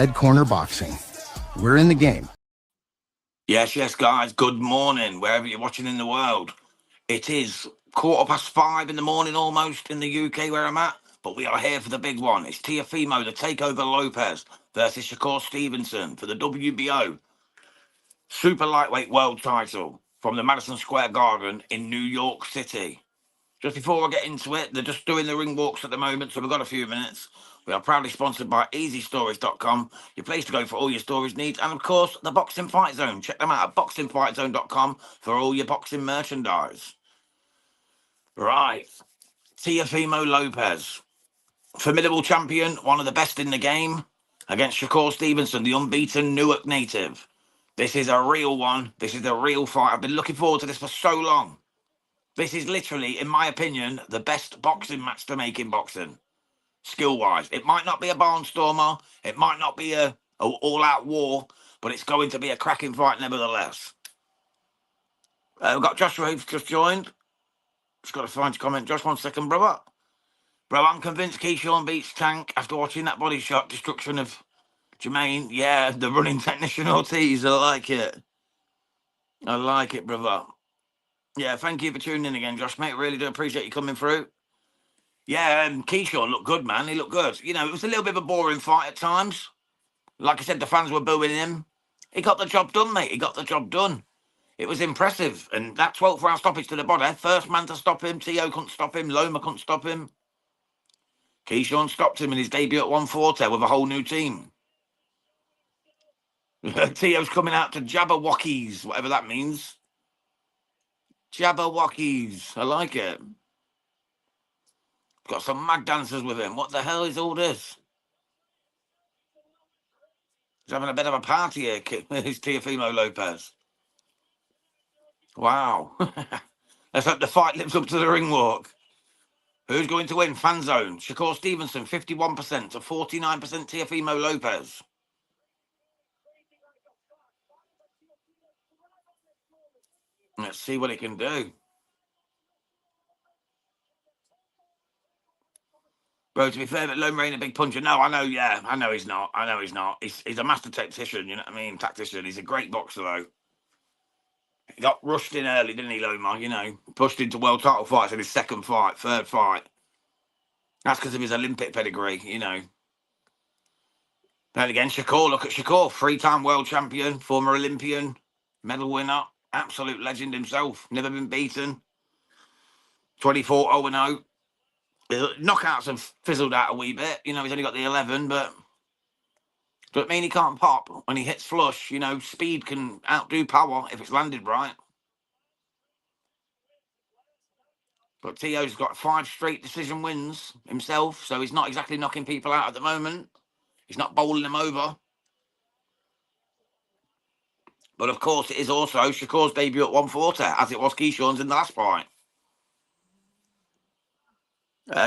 Red Corner Boxing. We're in the game. Yes, guys. Good morning, wherever you're watching in the world. It is 5:15 in the morning almost in the UK where I'm at, but we are here for the big one. It's Teofimo, the Takeover Lopez versus Shakur Stevenson for the WBO Super Lightweight World title from the Madison Square Garden in New York City. Just before I get into it, they're just doing the ring walks at the moment, so we've got a few minutes. We are proudly sponsored by EasyStories.com, your place to go for all your storage needs, and of course, the Boxing Fight Zone. Check them out at BoxingFightZone.com for all your boxing merchandise. Right, Teofimo Lopez, formidable champion, one of the best in the game, against Shakur Stevenson, the unbeaten Newarke native. This is a real one. This is a real fight. I've been looking forward to this for so long. This is literally, in my opinion, the best boxing match to make in boxing, skill-wise. It might not be a barnstormer. It might not be a all-out war, but it's going to be a cracking fight nevertheless. We've got Joshua who's just joined. Just got to find your comment. Josh, 1 second, brother. Bro, I'm convinced Keyshawn beats Tank after watching that body shot destruction of Jermaine. Yeah, the running technician Ortiz. I like it. I like it, brother. Yeah, thank you for tuning in again, Josh, mate. Really do appreciate you coming through. Yeah, Keyshawn looked good, man. He looked good. You know, it was a little bit of a boring fight at times. Like I said, the fans were booing him. He got the job done, mate. He got the job done. It was impressive. And that 12th round stoppage to the body, first man to stop him. Teo couldn't stop him. Loma couldn't stop him. Keyshawn stopped him in his debut at 140 with a whole new team. Teo's coming out to Jabberwockies, whatever that means. Jabberwockies. I like it. Got some mad dancers with him. What the hell is all this? He's having a bit of a party here, it's Teofimo Lopez. Wow. Let's hope the fight lives up to the ring walk. Who's going to win? Fan zone. Shakur Stevenson, 51% to 49% Teofimo Lopez. Let's see what he can do. Bro, to be fair, but Lone Rain a big puncher. No, I know, yeah. I know he's not. He's a master tactician, you know what I mean? Tactician. He's a great boxer, though. He got rushed in early, didn't he, Loma? You know, pushed into world title fights in his third fight. That's because of his Olympic pedigree, you know. Then again, Shakur, look at Shakur. 3-time world champion, former Olympian, medal winner, absolute legend himself. Never been beaten. 24-0-0. Knockouts have fizzled out a wee bit. You know, he's only got the 11, but doesn't mean he can't pop when he hits flush. You know, speed can outdo power if it's landed right. But Teo's got 5 straight decision wins himself, so he's not exactly knocking people out at the moment. He's not bowling them over. But of course, it is also Shakur's debut at 140, as it was Keyshawn's in the last fight.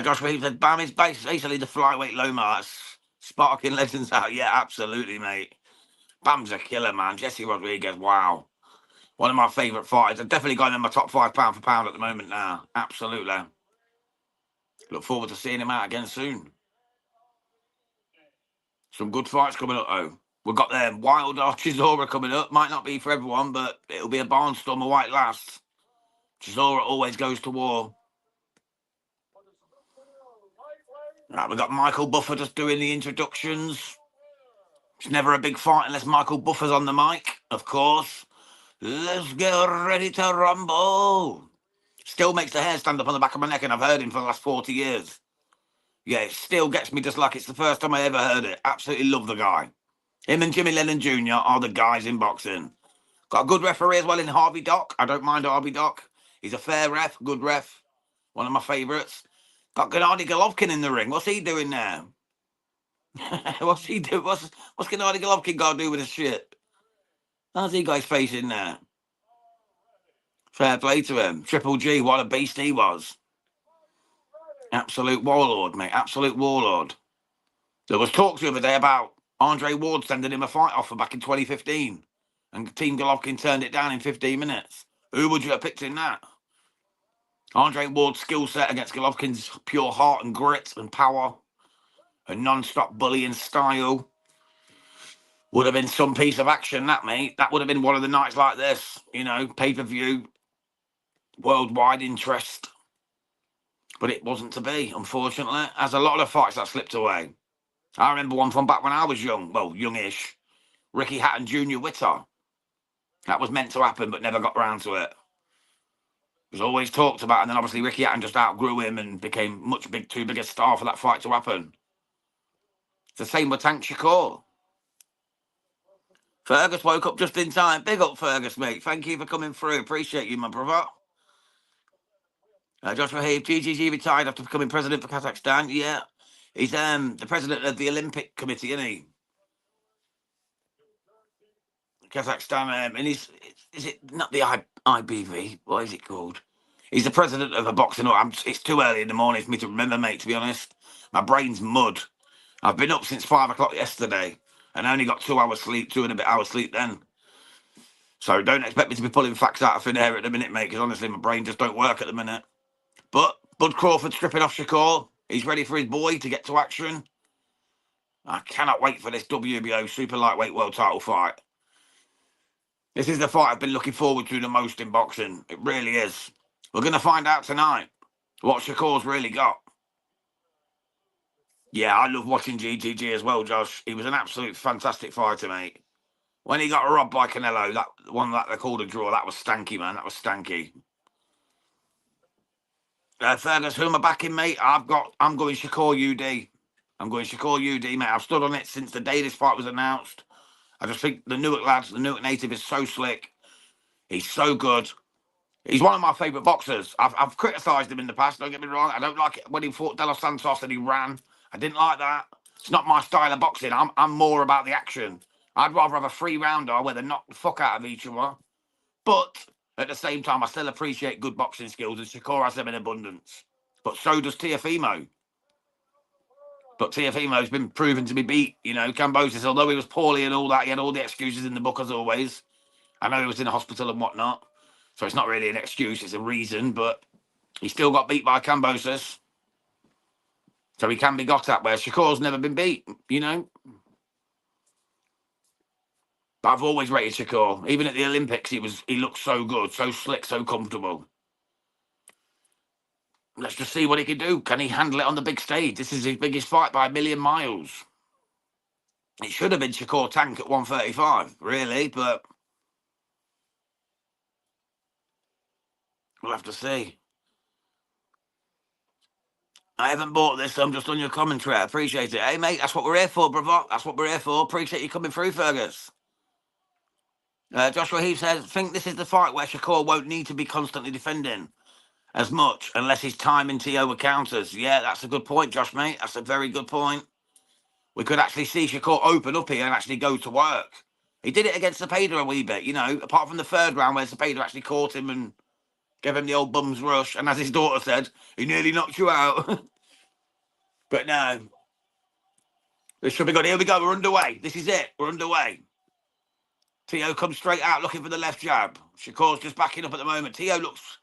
Josh Reeves said, Bam is basically the flyweight Loma. That's sparking legends out. Yeah, absolutely, mate. Bam's a killer, man. Jesse Rodriguez, wow. One of my favourite fighters. I've definitely got him in my top 5 pound for pound at the moment now. Absolutely. Look forward to seeing him out again soon. Some good fights coming up, though. We've got Wilder Chisora coming up. Might not be for everyone, but it'll be a barnstormer white last. Chisora always goes to war. Right, we've got Michael Buffer just doing the introductions. It's never a big fight unless Michael Buffer's on the mic, of course. Let's get ready to rumble. Still makes the hair stand up on the back of my neck, and I've heard him for the last 40 years. Yeah, it still gets me just like it's the first time I ever heard it. Absolutely love the guy. Him and Jimmy Lennon Jr. are the guys in boxing. Got a good referee as well in Harvey Dock. I don't mind Harvey Dock. He's a fair ref, good ref. One of my favourites. Got Gennady Golovkin in the ring. What's he doing now? What's he doing? What's Gennady Golovkin got to do with his shit? How's he got his face in there? Fair play to him. Triple G, what a beast he was. Absolute warlord, mate. Absolute warlord. There was talk the other day about Andre Ward sending him a fight offer back in 2015. And Team Golovkin turned it down in 15 minutes. Who would you have picked in that? Andre Ward's skill set against Golovkin's pure heart and grit and power and non-stop bullying style. Would have been some piece of action, that, mate. That would have been one of the nights like this, you know, pay-per-view, worldwide interest. But it wasn't to be, unfortunately. As a lot of the fights that slipped away. I remember one from back when I was young, well, youngish. Ricky Hatton Jr. Witter. That was meant to happen, but never got round to it. It was always talked about, and then obviously Ricky Hatton just outgrew him and became too big a star for that fight to happen. It's the same with Tank Shakur. Fergus woke up just in time. Big up, Fergus, mate. Thank you for coming through. Appreciate you, my brother. Joshua Heath, GGG retired after becoming president for Kazakhstan. Yeah. He's the president of the Olympic Committee, isn't he? Kazakhstan, and is it not the IBV? What is it called? He's the president of a boxing. It's too early in the morning for me to remember, mate, to be honest. My brain's mud. I've been up since 5 o'clock yesterday and I only got 2 hours sleep, 2 and a bit hours sleep then. So don't expect me to be pulling facts out of thin air at the minute, mate, because honestly, my brain just don't work at the minute. But Bud Crawford stripping off Shakur. He's ready for his boy to get to action. I cannot wait for this WBO super lightweight world title fight. This is the fight I've been looking forward to the most in boxing. It really is. We're going to find out tonight what Shakur's really got. Yeah, I love watching GGG as well, Josh. He was an absolute fantastic fighter, mate. When he got robbed by Canelo, that one that they called a draw, that was stanky, man. That was stanky. Fergus, who am I backing, mate? I'm going Shakur UD. I'm going Shakur UD, mate. I've stood on it since the day this fight was announced. I just think the Newarke lads, the Newarke native is so slick. He's so good. He's one of my favourite boxers. I've criticised him in the past, don't get me wrong. I don't like it when he fought De Los Santos and he ran. I didn't like that. It's not my style of boxing. I'm more about the action. I'd rather have a 3-rounder where they knock the fuck out of each other. But at the same time, I still appreciate good boxing skills, and Shakur has them in abundance. But so does Teofimo. But Teofimo's been proven to be beat. You know, Cambosis, although he was poorly and all that, he had all the excuses in the book as always. I know he was in a hospital and whatnot. So it's not really an excuse, it's a reason, but he still got beat by Cambosis. So he can be got at, where Shakur's never been beat, you know. But I've always rated Shakur. Even at the Olympics, he looked so good, so slick, so comfortable. Let's just see what he can do. Can he handle it on the big stage? This is his biggest fight by a million miles. It should have been Shakur Tank at 135, really, but we'll have to see. I haven't bought this, so I'm just on your commentary. I appreciate it. Hey, mate, that's what we're here for, brother. That's what we're here for. Appreciate you coming through, Fergus. Joshua Heath says, think this is the fight where Shakur won't need to be constantly defending as much unless his time in TO counters. Yeah, that's a good point, Josh, mate. That's a very good point. We could actually see Shakur open up here and actually go to work. He did it against Cepeda a wee bit, you know, apart from the third round where Cepeda actually caught him and gave him the old bum's rush. And as his daughter said, he nearly knocked you out. But no. This should be good. Here we go. We're underway. This is it. We're underway. Tio comes straight out looking for the left jab. Shakur's just backing up at the moment. Tio looks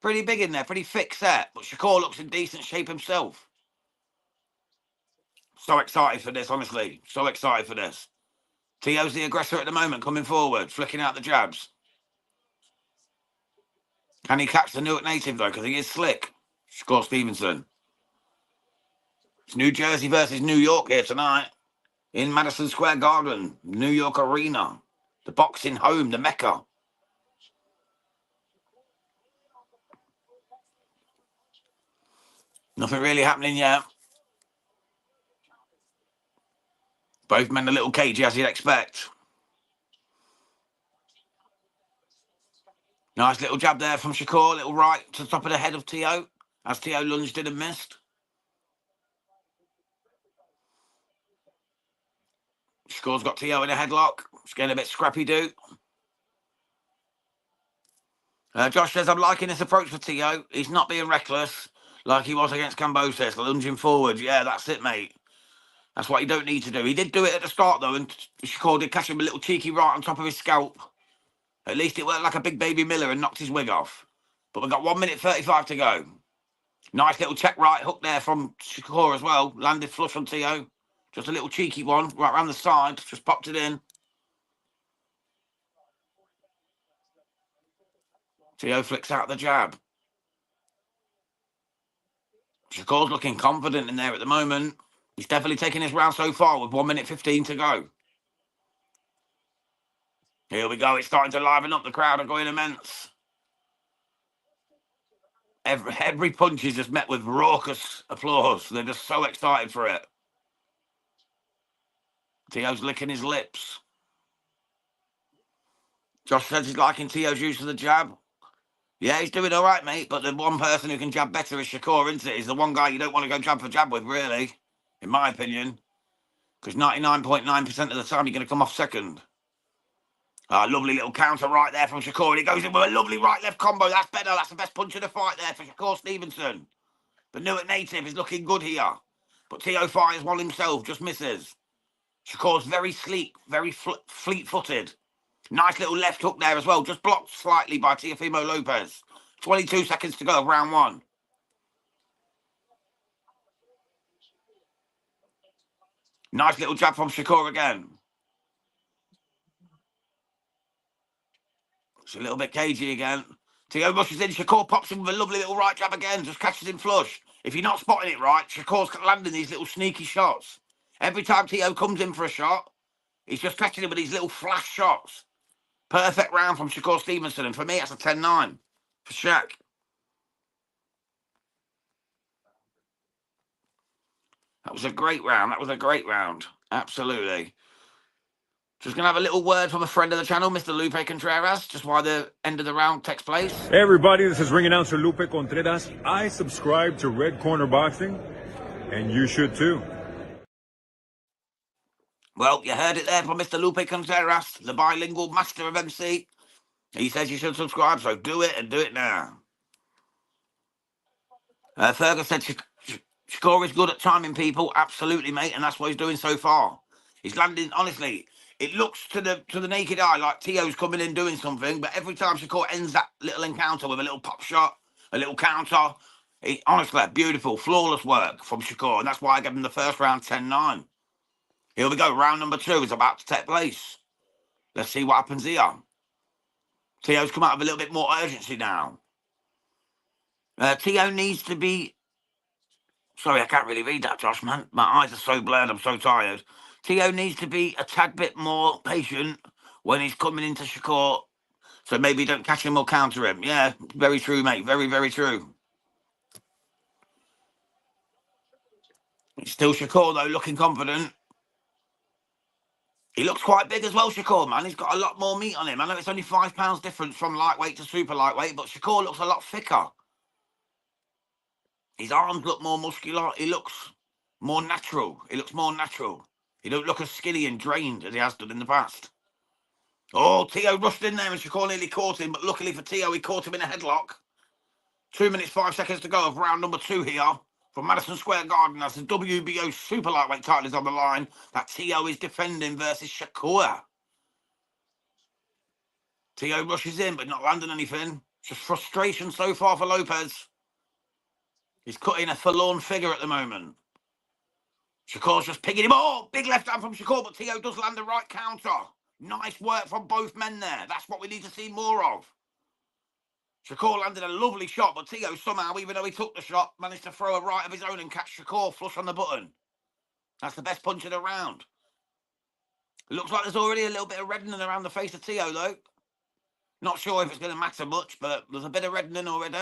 pretty big in there, pretty thick set. But Shakur looks in decent shape himself. So excited for this, honestly. So excited for this. Tio's the aggressor at the moment, coming forward, flicking out the jabs. Can he catch the Newarke native, though? Because he is slick. Shakur Stevenson. It's New Jersey versus New York here tonight. In Madison Square Garden, New York Arena. The boxing home, the Mecca. Nothing really happening yet. Both men a little cagey, as you'd expect. Nice little jab there from Shakur. Little right to the top of the head of Tio. As Tio lunged in and missed. Shakur's got Tio in a headlock. It's getting a bit scrappy-do. Josh says, I'm liking this approach for Tio. He's not being reckless like he was against Cambosis, lunging forward. Yeah, that's it, mate. That's what you don't need to do. He did do it at the start, though, and Shakur did catch him a little cheeky right on top of his scalp. At least it worked like a big baby Miller and knocked his wig off. But we've got 1 minute 35 to go. Nice little check right hook there from Shakur as well. Landed flush on Tio. Just a little cheeky one right around the side. Just popped it in. Teo flicks out the jab. Shakur's looking confident in there at the moment. He's definitely taking his round so far with 1 minute 15 to go. Here we go. It's starting to liven up. The crowd are going immense. Every punch is just met with raucous applause. They're just so excited for it. Teo's licking his lips. Josh says he's liking Teo's use of the jab. Yeah, he's doing all right, mate. But the one person who can jab better is Shakur, isn't it? He's the one guy you don't want to go jab for jab with, really, in my opinion. Because 99.9% of the time you're going to come off second. Lovely little counter right there from Shakur. And he goes in with a lovely right-left combo. That's better. That's the best punch of the fight there for Shakur Stevenson. The Newarke Native is looking good here. But Teo fires one himself, just misses. Shakur's very sleek, very fleet-footed. Nice little left hook there as well. Just blocked slightly by Teofimo Lopez. 22 seconds to go of round one. Nice little jab from Shakur again. It's a little bit cagey again. Teo rushes in. Shakur pops him with a lovely little right jab again. Just catches him flush. If you're not spotting it right, Shakur's landing these little sneaky shots. Every time Teo comes in for a shot, he's just catching him with these little flash shots. Perfect round from Shakur Stevenson. And for me, that's a 10-9 for Shaq. That was a great round. That was a great round. Absolutely. Just going to have a little word from a friend of the channel, Mr. Lupe Contreras, just while the end of the round takes place. Hey everybody, this is ring announcer Lupe Contreras. I subscribe to Red Corner Boxing, and you should too. Well, you heard it there from Mr. Lupe Contreras, the bilingual master of MC. He says you should subscribe, so do it and do it now. Fergus said Shakur is good at timing people. Absolutely, mate, and that's what he's doing so far. He's landing, honestly, it looks to the naked eye like Teo's coming in doing something, but every time Shakur ends that little encounter with a little pop shot, a little counter, honestly, beautiful, flawless work from Shakur, and that's why I gave him the first round 10-9. Here we go, round number 2 is about to take place. Let's see what happens here. Teo's come out with a little bit more urgency now. Teo needs to be... Sorry, I can't really read that, Josh, man. My eyes are so blurred, I'm so tired. Teo needs to be a tad bit more patient when he's coming into Shakur, so maybe don't catch him or counter him. Yeah, very true, mate. Very, very true. It's still Shakur, though, looking confident. He looks quite big as well, Shakur, man. He's got a lot more meat on him. I know it's only 5 pounds difference from lightweight to super lightweight, but Shakur looks a lot thicker. His arms look more muscular. He looks more natural. He looks more natural. He don't look as skinny and drained as he has done in the past. Oh, Teo rushed in there and Shakur nearly caught him, but luckily for Teo, he caught him in a headlock. 2 minutes, 5 seconds to go of round number 2 here from Madison Square Garden as the WBO super lightweight title is on the line that Teo is defending versus Shakur. Teo rushes in, but not landing anything. Just frustration so far for Lopez. He's cutting a forlorn figure at the moment. Shakur's just picking him. Oh, big left hand from Shakur, but Teo does land the right counter. Nice work from both men there. That's what we need to see more of. Shakur landed a lovely shot, but Teo somehow, even though he took the shot, managed to throw a right of his own and catch Shakur flush on the button. That's the best punch of the round. It looks like there's already a little bit of reddening around the face of Teo, though. Not sure if it's going to matter much, but there's a bit of reddening already.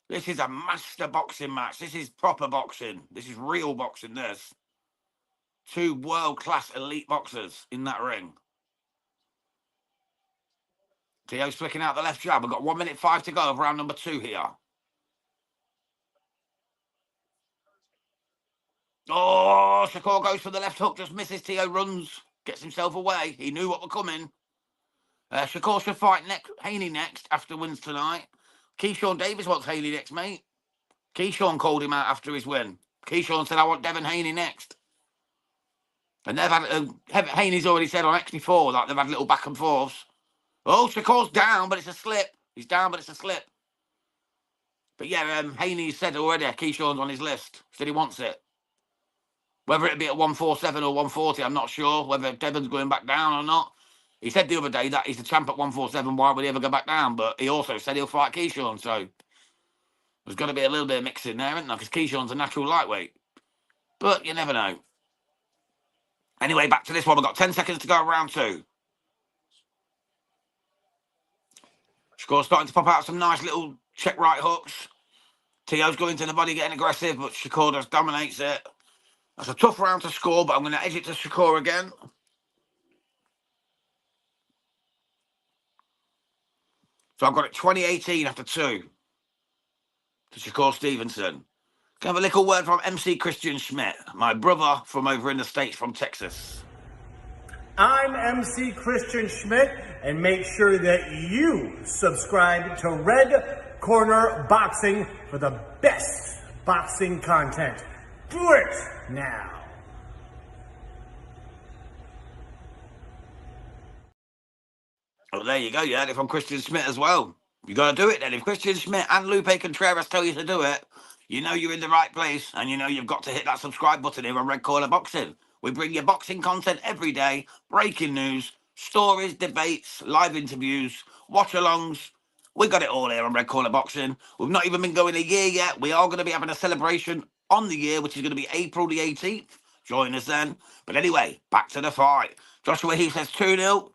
This is a master boxing match. This is proper boxing. This is real boxing, this. 2 world-class elite boxers in that ring. Teo's flicking out the left jab. We've got 1 minute 5 to go of round number 2 here. Oh, Shakur goes for the left hook, just misses. Teo runs, gets himself away. He knew what were coming. Shakur should fight Haney next after wins tonight. Keyshawn Davis wants Haney next, mate. Keyshawn called him out after his win. Keyshawn said, I want Devin Haney next. And they've had, Haney's already said on X before, like they've had little back and forths. Oh, Shakur's down, but it's a slip. He's down, but it's a slip. But yeah, Haney said already, Keyshawn's on his list. Said he wants it. Whether it be at 147 or 140, I'm not sure. Whether Devon's going back down or not. He said the other day that he's the champ at 147. Why would he ever go back down? But he also said he'll fight Keyshawn. So there's got to be a little bit of mixing there, isn't there? Because Keyshawn's a natural lightweight. But you never know. Anyway, back to this one. We've got 10 seconds to go round 2. Shakur's starting to pop out some nice little check right hooks. Teo's going to the body getting aggressive, but Shakur just dominates it. That's a tough round to score, but I'm going to edge it to Shakur again. So I've got it 2018 after 2 to Shakur Stevenson. Can I have a little word from MC Christian Schmidt, my brother from over in the States from Texas. I'm MC Christian Schmidt, and make sure that you subscribe to Red Corner Boxing for the best boxing content. Do it now. Well, there you go. You heard it from Christian Schmidt as well. You got to do it then. If Christian Schmidt and Lupe Contreras tell you to do it, you know you're in the right place, and you know you've got to hit that subscribe button here on Red Corner Boxing. We bring you boxing content every day, breaking news, stories, debates, live interviews, watch-alongs. We got it all here on Red Corner Boxing. We've not even been going a year yet. We are going to be having a celebration on the year, which is going to be April the 18th. Join us then. But anyway, back to the fight. Joshua, he says 2-0.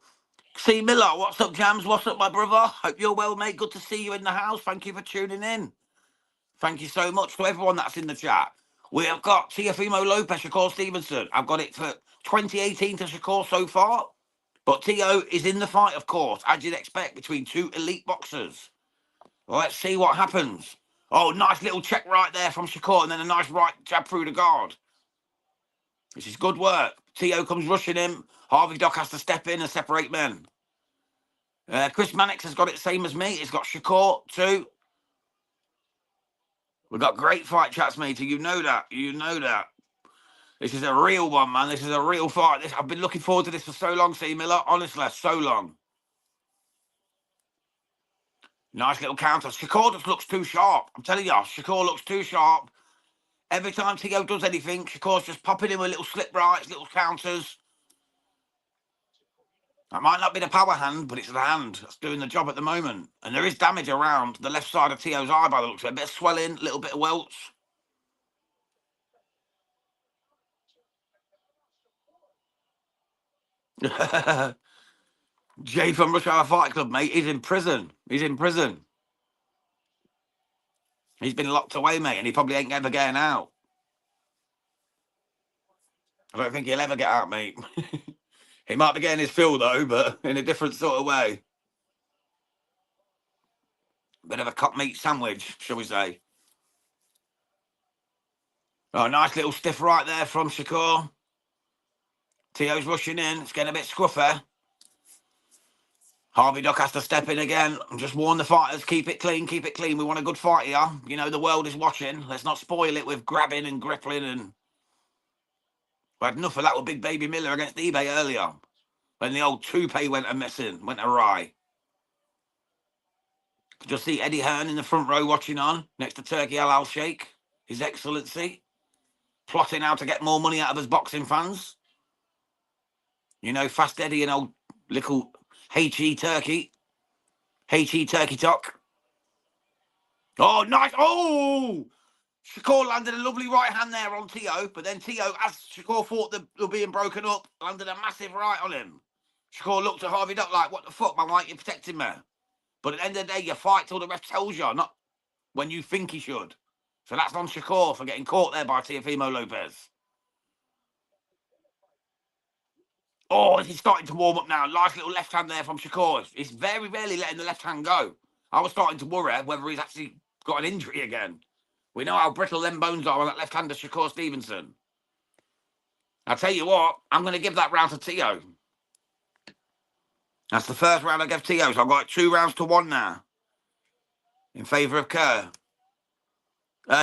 C. Miller, what's up, Jams? What's up, my brother? Hope you're well, mate. Good to see you in the house. Thank you for tuning in. Thank you so much to everyone that's in the chat. We have got Teofimo Lopez Shakur Stevenson. I've got it for 2018 to Shakur so far. But Teo is in the fight, of course, as you'd expect, between 2 elite boxers. Let's see what happens. Oh, nice little check right there from Shakur, and then a nice right jab through the guard. This is good work. Teo comes rushing him. Harvey Dock has to step in and separate men. Chris Mannix has got it same as me. He's got Shakur too. We've got great fight chats, matey. You know that. You know that. This is a real one, man. This is a real fight. I've been looking forward to this for so long, C. Miller. Honestly, so long. Nice little counter. Shakur just looks too sharp. I'm telling you, Shakur looks too sharp. Every time Teo does anything, Shakur's just popping in with little slip rights, little counters. That might not be the power hand, but it's the hand that's doing the job at the moment. And there is damage around the left side of Teo's eye by the looks of it. A bit of swelling, a little bit of welts. Jay from Rush Hour Fight Club, mate. He's in prison. He's in prison. He's been locked away, mate, and he probably ain't ever getting out. I don't think he'll ever get out, mate. He might be getting his fill, though, but in a different sort of way. Bit of a cock meat sandwich, shall we say. Oh, nice little stiff right there from Shakur. Teo's rushing in. It's getting a bit scruffy. Harvey Dock has to step in again and just warn the fighters, keep it clean, keep it clean. We want a good fight here. You know, the world is watching. Let's not spoil it with grabbing and grappling. And we had enough of that with Big Baby Miller against eBay earlier, when the old toupee went awry. Could you see Eddie Hearn in the front row watching on, next to Turkey Al Sheikh, His Excellency, plotting how to get more money out of his boxing fans. You know, Fast Eddie and old little H.E. Turkey. H.E. Turkey Talk. Oh, nice. Oh! Shakur landed a lovely right hand there on Teo, but then Teo, as Shakur thought they were being broken up, landed a massive right on him. Shakur looked at Harvey Duck like, what the fuck, man, why aren't you protecting me? But at the end of the day, you fight till the ref tells you, not when you think he should. So that's on Shakur for getting caught there by Teofimo Lopez. Oh, he's starting to warm up now. Nice little left hand there from Shakur. He's very rarely letting the left hand go. I was starting to worry whether he's actually got an injury again. We know how brittle them bones are on that left-hander Shakur Stevenson. I'll tell you what, I'm going to give that round to Teo. That's the first round I gave Teo, so I've got 2 rounds to 1 now. In favour of Kerr.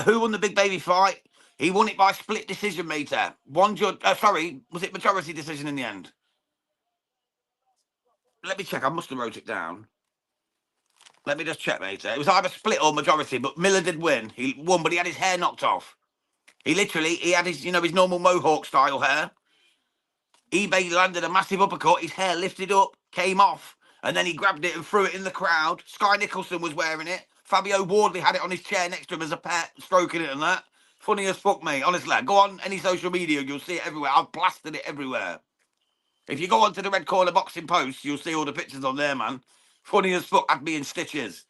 Who won the Big Baby fight? He won it by split decision, meter. One judge, was it majority decision in the end? Let me check, I must have wrote it down. Let me just check, mate. It was either split or majority, but Miller did win. He won, but he had his hair knocked off. He had his, his normal mohawk style hair. eBay landed a massive uppercut. His hair lifted up, came off, and then he grabbed it and threw it in the crowd. Sky Nicholson was wearing it. Fabio Wardley had it on his chair next to him as a pet, stroking it and that. Funny as fuck, mate. Honestly, go on any social media, you'll see it everywhere. I've blasted it everywhere. If you go onto the Red Corner Boxing post, you'll see all the pictures on there, man. Funny as fuck, had me in stitches.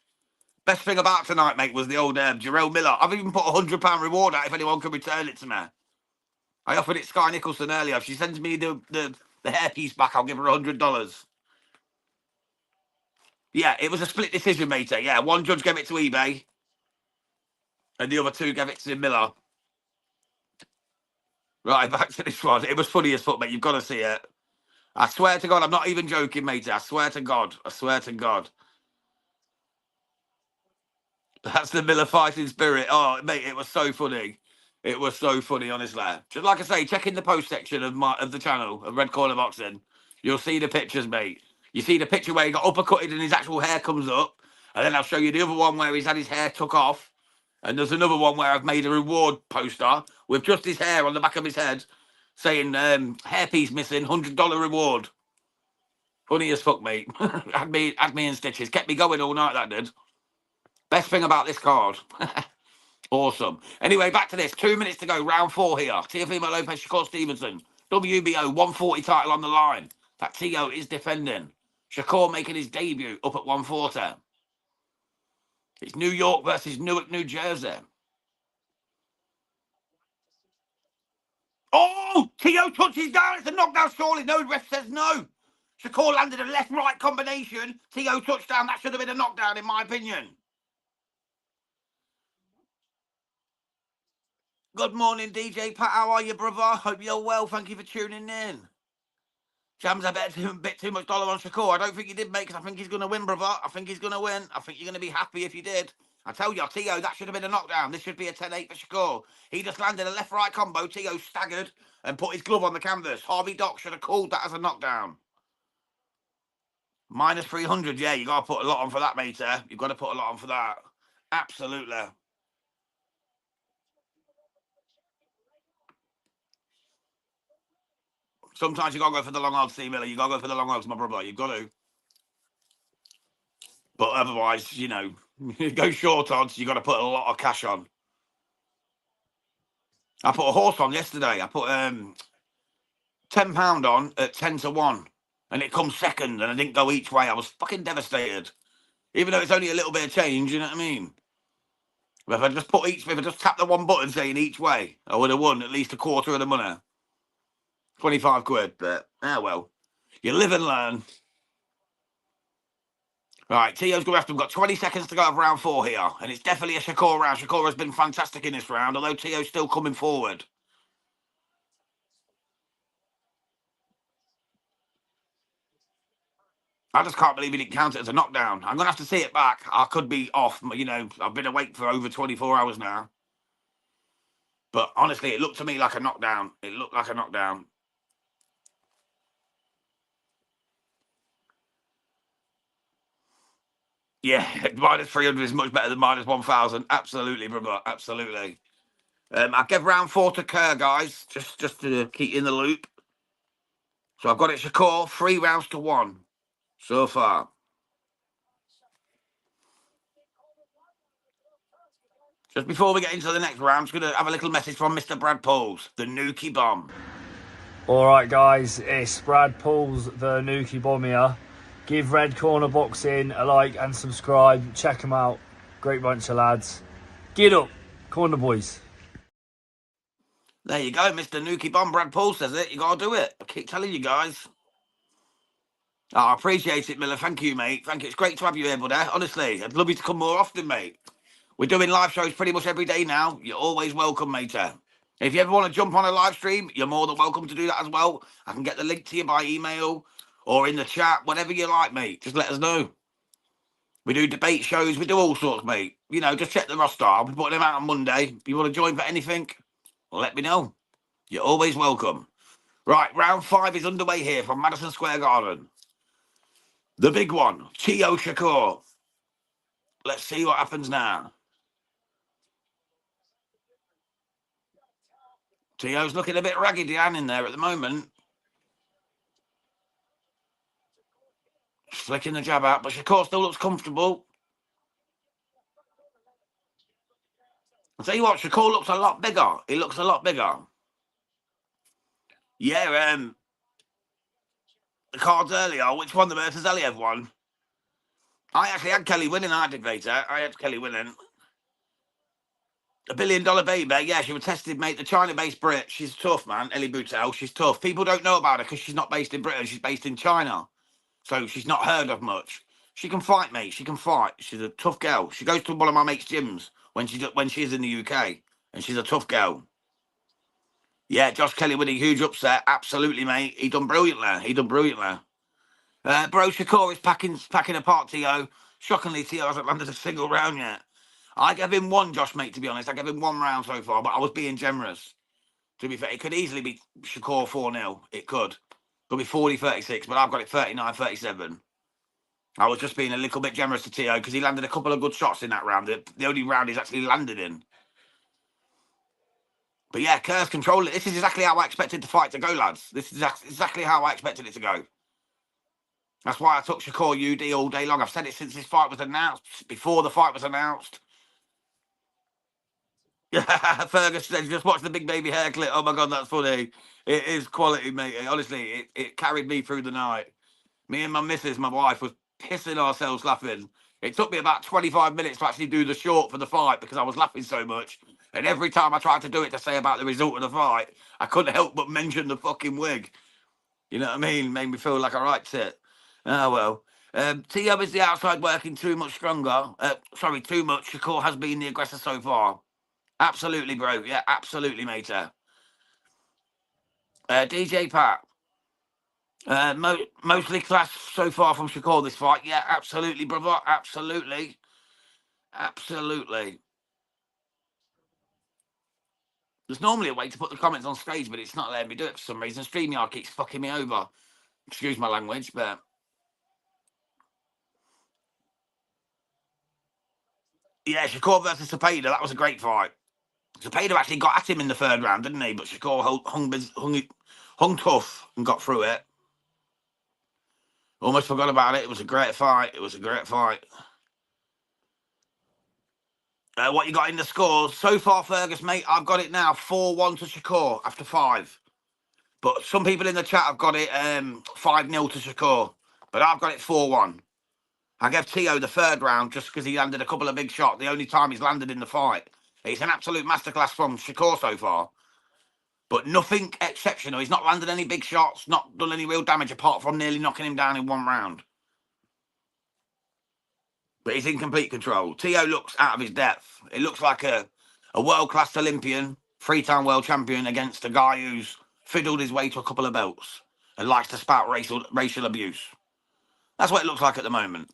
Best thing about tonight, mate, was the old Jarrell Miller. I've even put £100 reward out if anyone can return it to me. I offered it Sky Nicholson earlier. If she sends me the hairpiece back, I'll give her $100. Yeah, it was a split decision, mate. Yeah, one judge gave it to eBay, and the other two gave it to Miller. Right, back to this one. It was funny as fuck, mate. You've got to see it. I swear to God, I'm not even joking, mate. I swear to God. I swear to God. That's the Miller fighting spirit. Oh, mate, it was so funny. It was so funny, honestly. Just like I say, check in the post section of the channel of Red Corner Boxing. You'll see the pictures, mate. You see the picture where he got uppercutted and his actual hair comes up, and then I'll show you the other one where he's had his hair took off, and there's another one where I've made a reward poster with just his hair on the back of his head, saying hairpiece missing, $100 reward. Funny as fuck, mate. had me in stitches. Kept me going all night. That did. Best thing about this card. Awesome. Anyway, back to this. 2 minutes to go. Round 4 here. Teofimo Lopez Shakur Stevenson. WBO 140 title on the line. That Teo is defending. Shakur making his debut up at 140. It's New York versus Newark, New Jersey. Oh! Teo touches down. It's a knockdown, surely. No, ref says no. Shakur landed a left-right combination. Teo touchdown. That should have been a knockdown, in my opinion. Good morning, DJ Pat. How are you, brother? Hope you're well. Thank you for tuning in. Jams, I bet a bit too much dollar on Shakur. I don't think he did, mate, because I think he's going to win, brother. I think he's going to win. I think you're going to be happy if you did. I tell you, Teo, that should have been a knockdown. This should be a 10-8 for Shakur. He just landed a left-right combo. Teo staggered and put his glove on the canvas. Harvey Dock should have called that as a knockdown. Minus 300, yeah, you got to put a lot on for that, mate. You've got to put a lot on for that. Absolutely. Sometimes you got to go for the long odds, C. Miller. You got to go for the long odds, my brother. You've got to. But otherwise, go short odds, you got to put a lot of cash on. I put a horse on yesterday. I put £10 on at 10-1. And it comes second, and I didn't go each way. I was fucking devastated. Even though it's only a little bit of change, you know what I mean? But if I just tapped the one button saying each way, I would have won at least a quarter of the money. 25 quid, but well. You live and learn. Right, Teo's going to have got 20 seconds to go of round 4 here. And it's definitely a Shakur round. Shakur has been fantastic in this round, although Teo's still coming forward. I just can't believe he didn't count it as a knockdown. I'm going to have to see it back. I could be off. I've been awake for over 24 hours now. But honestly, it looked to me like a knockdown. It looked like a knockdown. Yeah, minus 300 is much better than minus 1,000. Absolutely, brother. Absolutely. I give round 4 to Kerr, guys, just to keep in the loop. So I've got it Shakur, 3 rounds to 1 so far. Just before we get into the next round, I'm just going to have a little message from Mr. Brad Pauls, the Nuki Bomb. All right, guys, it's Brad Pauls, the Nuki Bomb here. Give Red Corner Boxing a like and subscribe. Check them out. Great bunch of lads. Get up, Corner Boys. There you go, Mr. Nuki Bomb. Brad Paul says it. You got to do it. I keep telling you guys. Oh, I appreciate it, Miller. Thank you, mate. Thank you. It's great to have you here, buddy. Honestly, I'd love you to come more often, mate. We're doing live shows pretty much every day now. You're always welcome, mate. If you ever want to jump on a live stream, you're more than welcome to do that as well. I can get the link to you by email or in the chat, whatever you like, mate. Just let us know. We do debate shows. We do all sorts, mate. Just check the roster. I'll be putting them out on Monday. If you want to join for anything, let me know. You're always welcome. Right, round 5 is underway here from Madison Square Garden. The big one, Teo Shakur. Let's see what happens now. Teo's looking a bit raggedy down in there at the moment. Flicking the jab out, but Shakur still looks comfortable. I'll tell you what, Shakur looks a lot bigger. He looks a lot bigger. Yeah, the cards earlier, which one? The Murtazaliev one? I actually had Kelly winning, I did, Vader. I had Kelly winning. $1 billion baby, yeah, she was tested, mate. The China-based Brit, she's tough, man. Ellie Boutel, she's tough. People don't know about her because she's not based in Britain. She's based in China. So she's not heard of much. She can fight, mate. She can fight. She's a tough girl. She goes to one of my mates' gyms when she's in the UK, and she's a tough girl. Yeah, Josh Kelly with a huge upset. Absolutely, mate. He done brilliantly. He done brilliantly. Bro, Shakur is packing apart Teo. Shockingly, Teo hasn't landed a single round yet. I gave him one, Josh, mate, to be honest. I gave him 1 round so far, but I was being generous. To be fair, it could easily be Shakur 4-0. It could. Could be 40-36, but I've got it 39-37. I was just being a little bit generous to Teo because he landed a couple of good shots in that round. The only round he's actually landed in. But yeah, Kerr's controlling it. This is exactly how I expected the fight to go, lads. This is exactly how I expected it to go. That's why I took Shakur UD all day long. I've said it since this fight was announced, before the fight was announced. Fergus said, just watch the big baby hair clip. Oh my God, that's funny. It is quality, mate. Honestly, it carried me through the night. Me and my missus, my wife, was pissing ourselves laughing. It took me about 25 minutes to actually do the short for the fight because I was laughing so much. And every time I tried to do it to say about the result of the fight, I couldn't help but mention the fucking wig. You know what I mean? Made me feel like a right tit. Oh, well. Teo is the outside working too much stronger. Sorry, too much. Shakur has been the aggressor so far. Absolutely, bro. Yeah, absolutely, mate. DJ Pat. Mostly class so far from Shakur this fight. Yeah, absolutely, brother. Absolutely. Absolutely. There's normally a way to put the comments on stage, but it's not letting me do it for some reason. StreamYard keeps fucking me over. Excuse my language, but... Yeah, Shakur versus Cepeda. That was a great fight. Cepeda actually got at him in the 3rd round, didn't he? But Shakur hung tough and got through it. Almost forgot about it. It was a great fight. It was a great fight. What you got in the scores? So far, Fergus, mate, I've got it now 4-1 to Shakur after 5. But some people in the chat have got it 5-0 to Shakur. But I've got it 4-1. I gave Teo the 3rd round just because he landed a couple of big shots. The only time he's landed in the fight. It's an absolute masterclass from Shakur so far. But nothing exceptional. He's not landed any big shots, not done any real damage apart from nearly knocking him down in 1 round. But he's in complete control. Teo looks out of his depth. It looks like a world-class Olympian, 3-time world champion against a guy who's fiddled his way to a couple of belts and likes to spout racial abuse. That's what it looks like at the moment.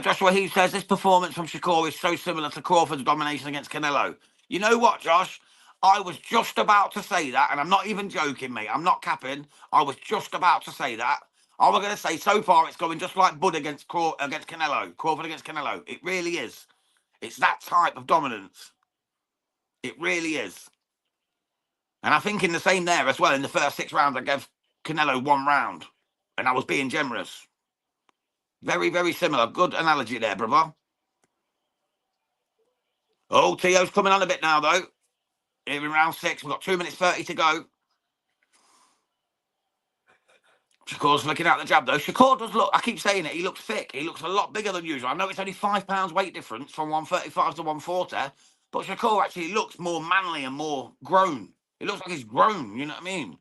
Joshua Heath says, this performance from Shakur is so similar to Crawford's domination against Canelo. You know what, Josh? I was just about to say that, and I'm not even joking, mate. I'm not capping. I was just about to say that. I was going to say, so far, it's going just like Bud against Canelo. Crawford against Canelo. It really is. It's that type of dominance. It really is. And I think in the same there as well, in the first 6 rounds, I gave Canelo 1 round. And I was being generous. Very, very similar. Good analogy there, brother. Oh, Teo's coming on a bit now, though. Here in round 6. We've got 2 minutes 30 to go. Shakur's looking out the jab, though. Shakur does look, I keep saying it, he looks thick. He looks a lot bigger than usual. I know it's only 5 pounds weight difference from 135 to 140, but Shakur actually looks more manly and more grown. He looks like he's grown, you know what I mean?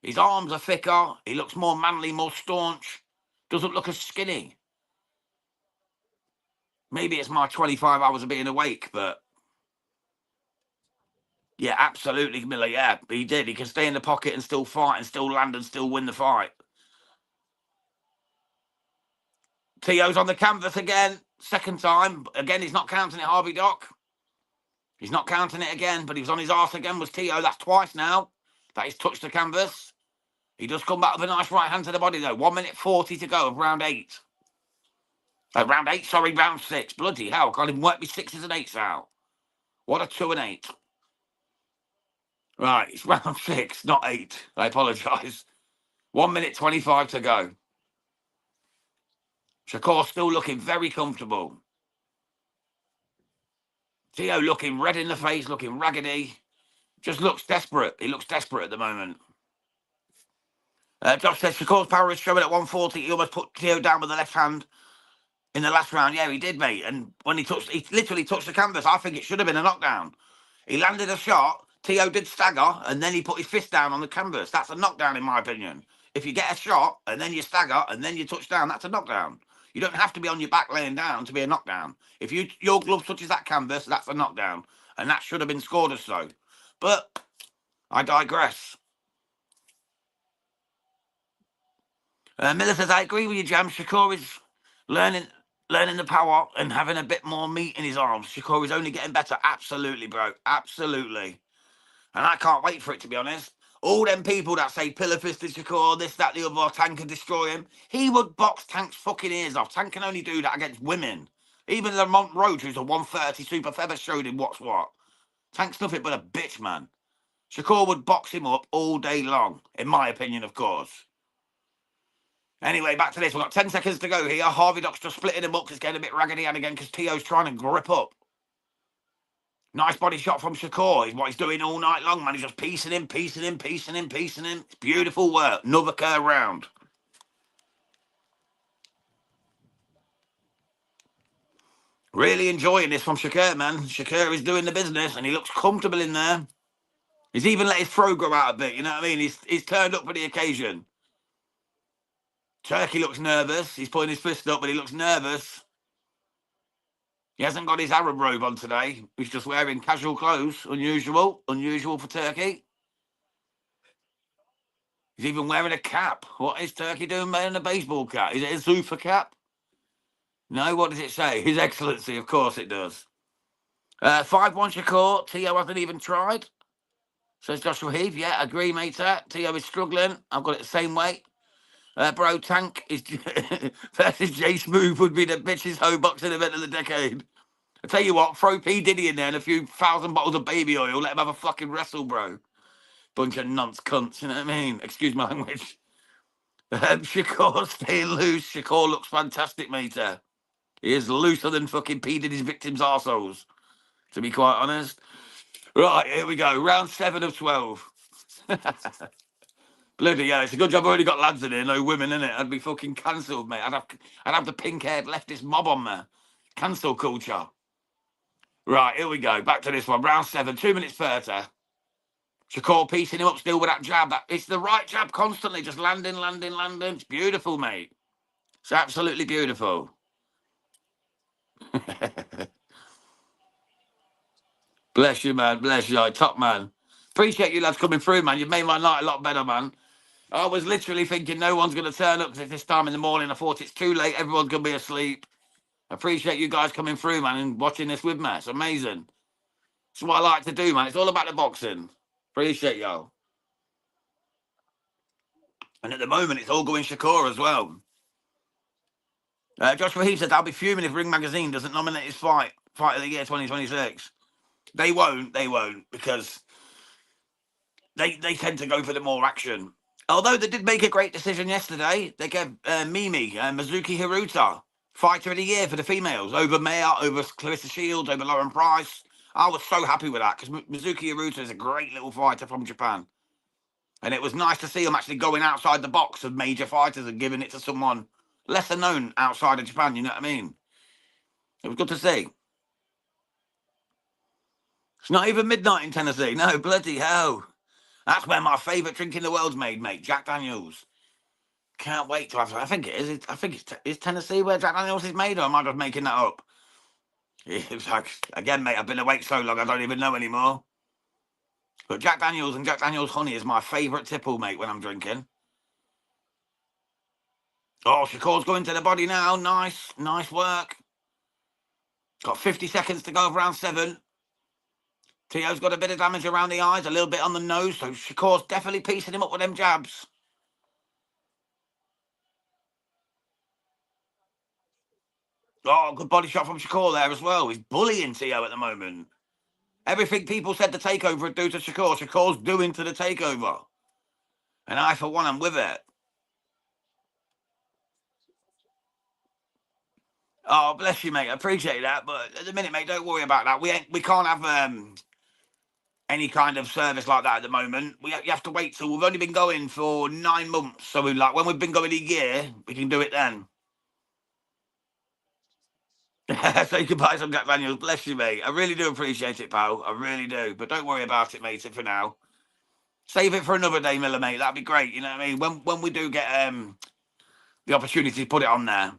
His arms are thicker. He looks more manly, more staunch. Doesn't look as skinny. Maybe it's my 25 hours of being awake, but... Yeah, absolutely, Miller, yeah. He did. He can stay in the pocket and still fight and still land and still win the fight. Teo's on the canvas again. 2nd time. Again, he's not counting it, Harvey Doc. He's not counting it again, but he was on his arse again, was Teo. That's twice now that he's touched the canvas. He does come back with a nice right hand to the body, though. 1 minute 40 to go of round 8. Round 8, sorry, round 6. Bloody hell, can't even work me 6s and 8s out. What a 2 and 8. Right, it's round 6, not 8. I apologise. 1 minute 25 to go. Shakur still looking very comfortable. Teo looking red in the face, looking raggedy. Just looks desperate. He looks desperate at the moment. Josh says Shakur's power is showing at 140. He almost put Teo down with the left hand in the last round. Yeah, he did, mate. And when he literally touched the canvas. I think it should have been a knockdown. He landed a shot. Teo did stagger, and then he put his fist down on the canvas. That's a knockdown, in my opinion. If you get a shot, and then you stagger, and then you touch down, that's a knockdown. You don't have to be on your back laying down to be a knockdown. If your glove touches that canvas, that's a knockdown. And that should have been scored as so. But I digress. Miller says, I agree with you, Jam. Shakur is learning the power and having a bit more meat in his arms. Shakur is only getting better. Absolutely, bro. Absolutely. And I can't wait for it, to be honest. All them people that say pillar-fisted Shakur, this, that, the other, Tank can destroy him. He would box Tank's fucking ears off. Tank can only do that against women. Even Lamont Roach, who's a 130 super feather, showed him what's what. Tank's nothing but a bitch, man. Shakur would box him up all day long, in my opinion, of course. Anyway, back to this. We've got 10 seconds to go here. Harvey Doc's just splitting him up because it's getting a bit raggedy and again because Teo's trying to grip up. Nice body shot from Shakur. He's what he's doing all night long, man. He's just piecing him. It's beautiful work. Another curve round. Really enjoying this from Shakur, man. Shakur is doing the business and he looks comfortable in there. He's even let his throw go out a bit, you know what I mean? He's turned up for the occasion. Turkey looks nervous. He's putting his fist up, but he looks nervous. He hasn't got his Arab robe on today. He's just wearing casual clothes. Unusual for Turkey. He's even wearing a cap. What is Turkey doing wearing a baseball cap? Is it a Zuffa cap? No, what does it say? His Excellency, of course it does. 5-1 Shakur. Teo hasn't even tried. Says Joshua Heath. Yeah, agree, mate. Teo is struggling. I've got it the same way. Bro, Tank is versus J Smooth would be the bitch's hoe boxing event of the decade. I tell you what, throw P Diddy in there and a few 1,000 bottles of baby oil. Let him have a fucking wrestle, bro. Bunch of nonce cunts, you know what I mean? Excuse my language. Shakur staying loose. Shakur looks fantastic, mate. He is looser than fucking P Diddy's victims' arseholes, to be quite honest. Right, here we go. Round 7 of 12. Bloody yeah, it's a good job I've already got lads in here, no women in it. I'd be fucking cancelled, mate. I'd have the pink-haired leftist mob on there. Cancel culture. Right, here we go. Back to this one. Round 7, 2 minutes 30. Shakur piecing him up still with that jab. It's the right jab constantly, just landing. It's beautiful, mate. It's absolutely beautiful. Bless you, man. Bless you. Top man. Appreciate you lads coming through, man. You've made my night a lot better, man. I was literally thinking no one's going to turn up because it's this time in the morning. I thought it's too late. Everyone's going to be asleep. I appreciate you guys coming through, man, and watching this with me. It's amazing. It's what I like to do, man. It's all about the boxing. Appreciate y'all. And at the moment, it's all going Shakur as well. Joshua Heath says, I'll be fuming if Ring Magazine doesn't nominate his fight of the year 2026. They won't, because they tend to go for the more action. Although they did make a great decision yesterday. They gave Mimi, Mizuki Hiruta, fighter of the year for the females, over Maya, over Clarissa Shields, over Lauren Price. I was so happy with that because Mizuki Hiruta is a great little fighter from Japan. And it was nice to see them actually going outside the box of major fighters and giving it to someone lesser known outside of Japan, you know what I mean? It was good to see. It's not even midnight in Tennessee. No, bloody hell. That's where my favourite drink in the world's made, mate. Jack Daniels. Can't wait to have. I think it is. I think is Tennessee where Jack Daniels is made, or am I just making that up? It's like, again, mate, I've been awake so long I don't even know anymore. But Jack Daniels and Jack Daniels honey is my favourite tipple, mate, when I'm drinking. Oh, Shakur's going to the body now. Nice work. Got 50 seconds to go of round 7. Teo's got a bit of damage around the eyes, a little bit on the nose, so Shakur's definitely piecing him up with them jabs. Oh, good body shot from Shakur there as well. He's bullying Teo at the moment. Everything people said the takeover would do to Shakur, Shakur's doing to the takeover. And I, for one, am with it. Oh, bless you, mate. I appreciate that. But at the minute, mate, don't worry about that. We can't have any kind of service like that at the moment. You have to wait till we've only been going for 9 months. So when we've been going a year, we can do it then. So you can buy some Jack Daniels. Bless you, mate. I really do appreciate it, pal. I really do. But don't worry about it, mate, for now. Save it for another day, Miller, mate. That'd be great. You know what I mean? When we do get the opportunity to put it on there.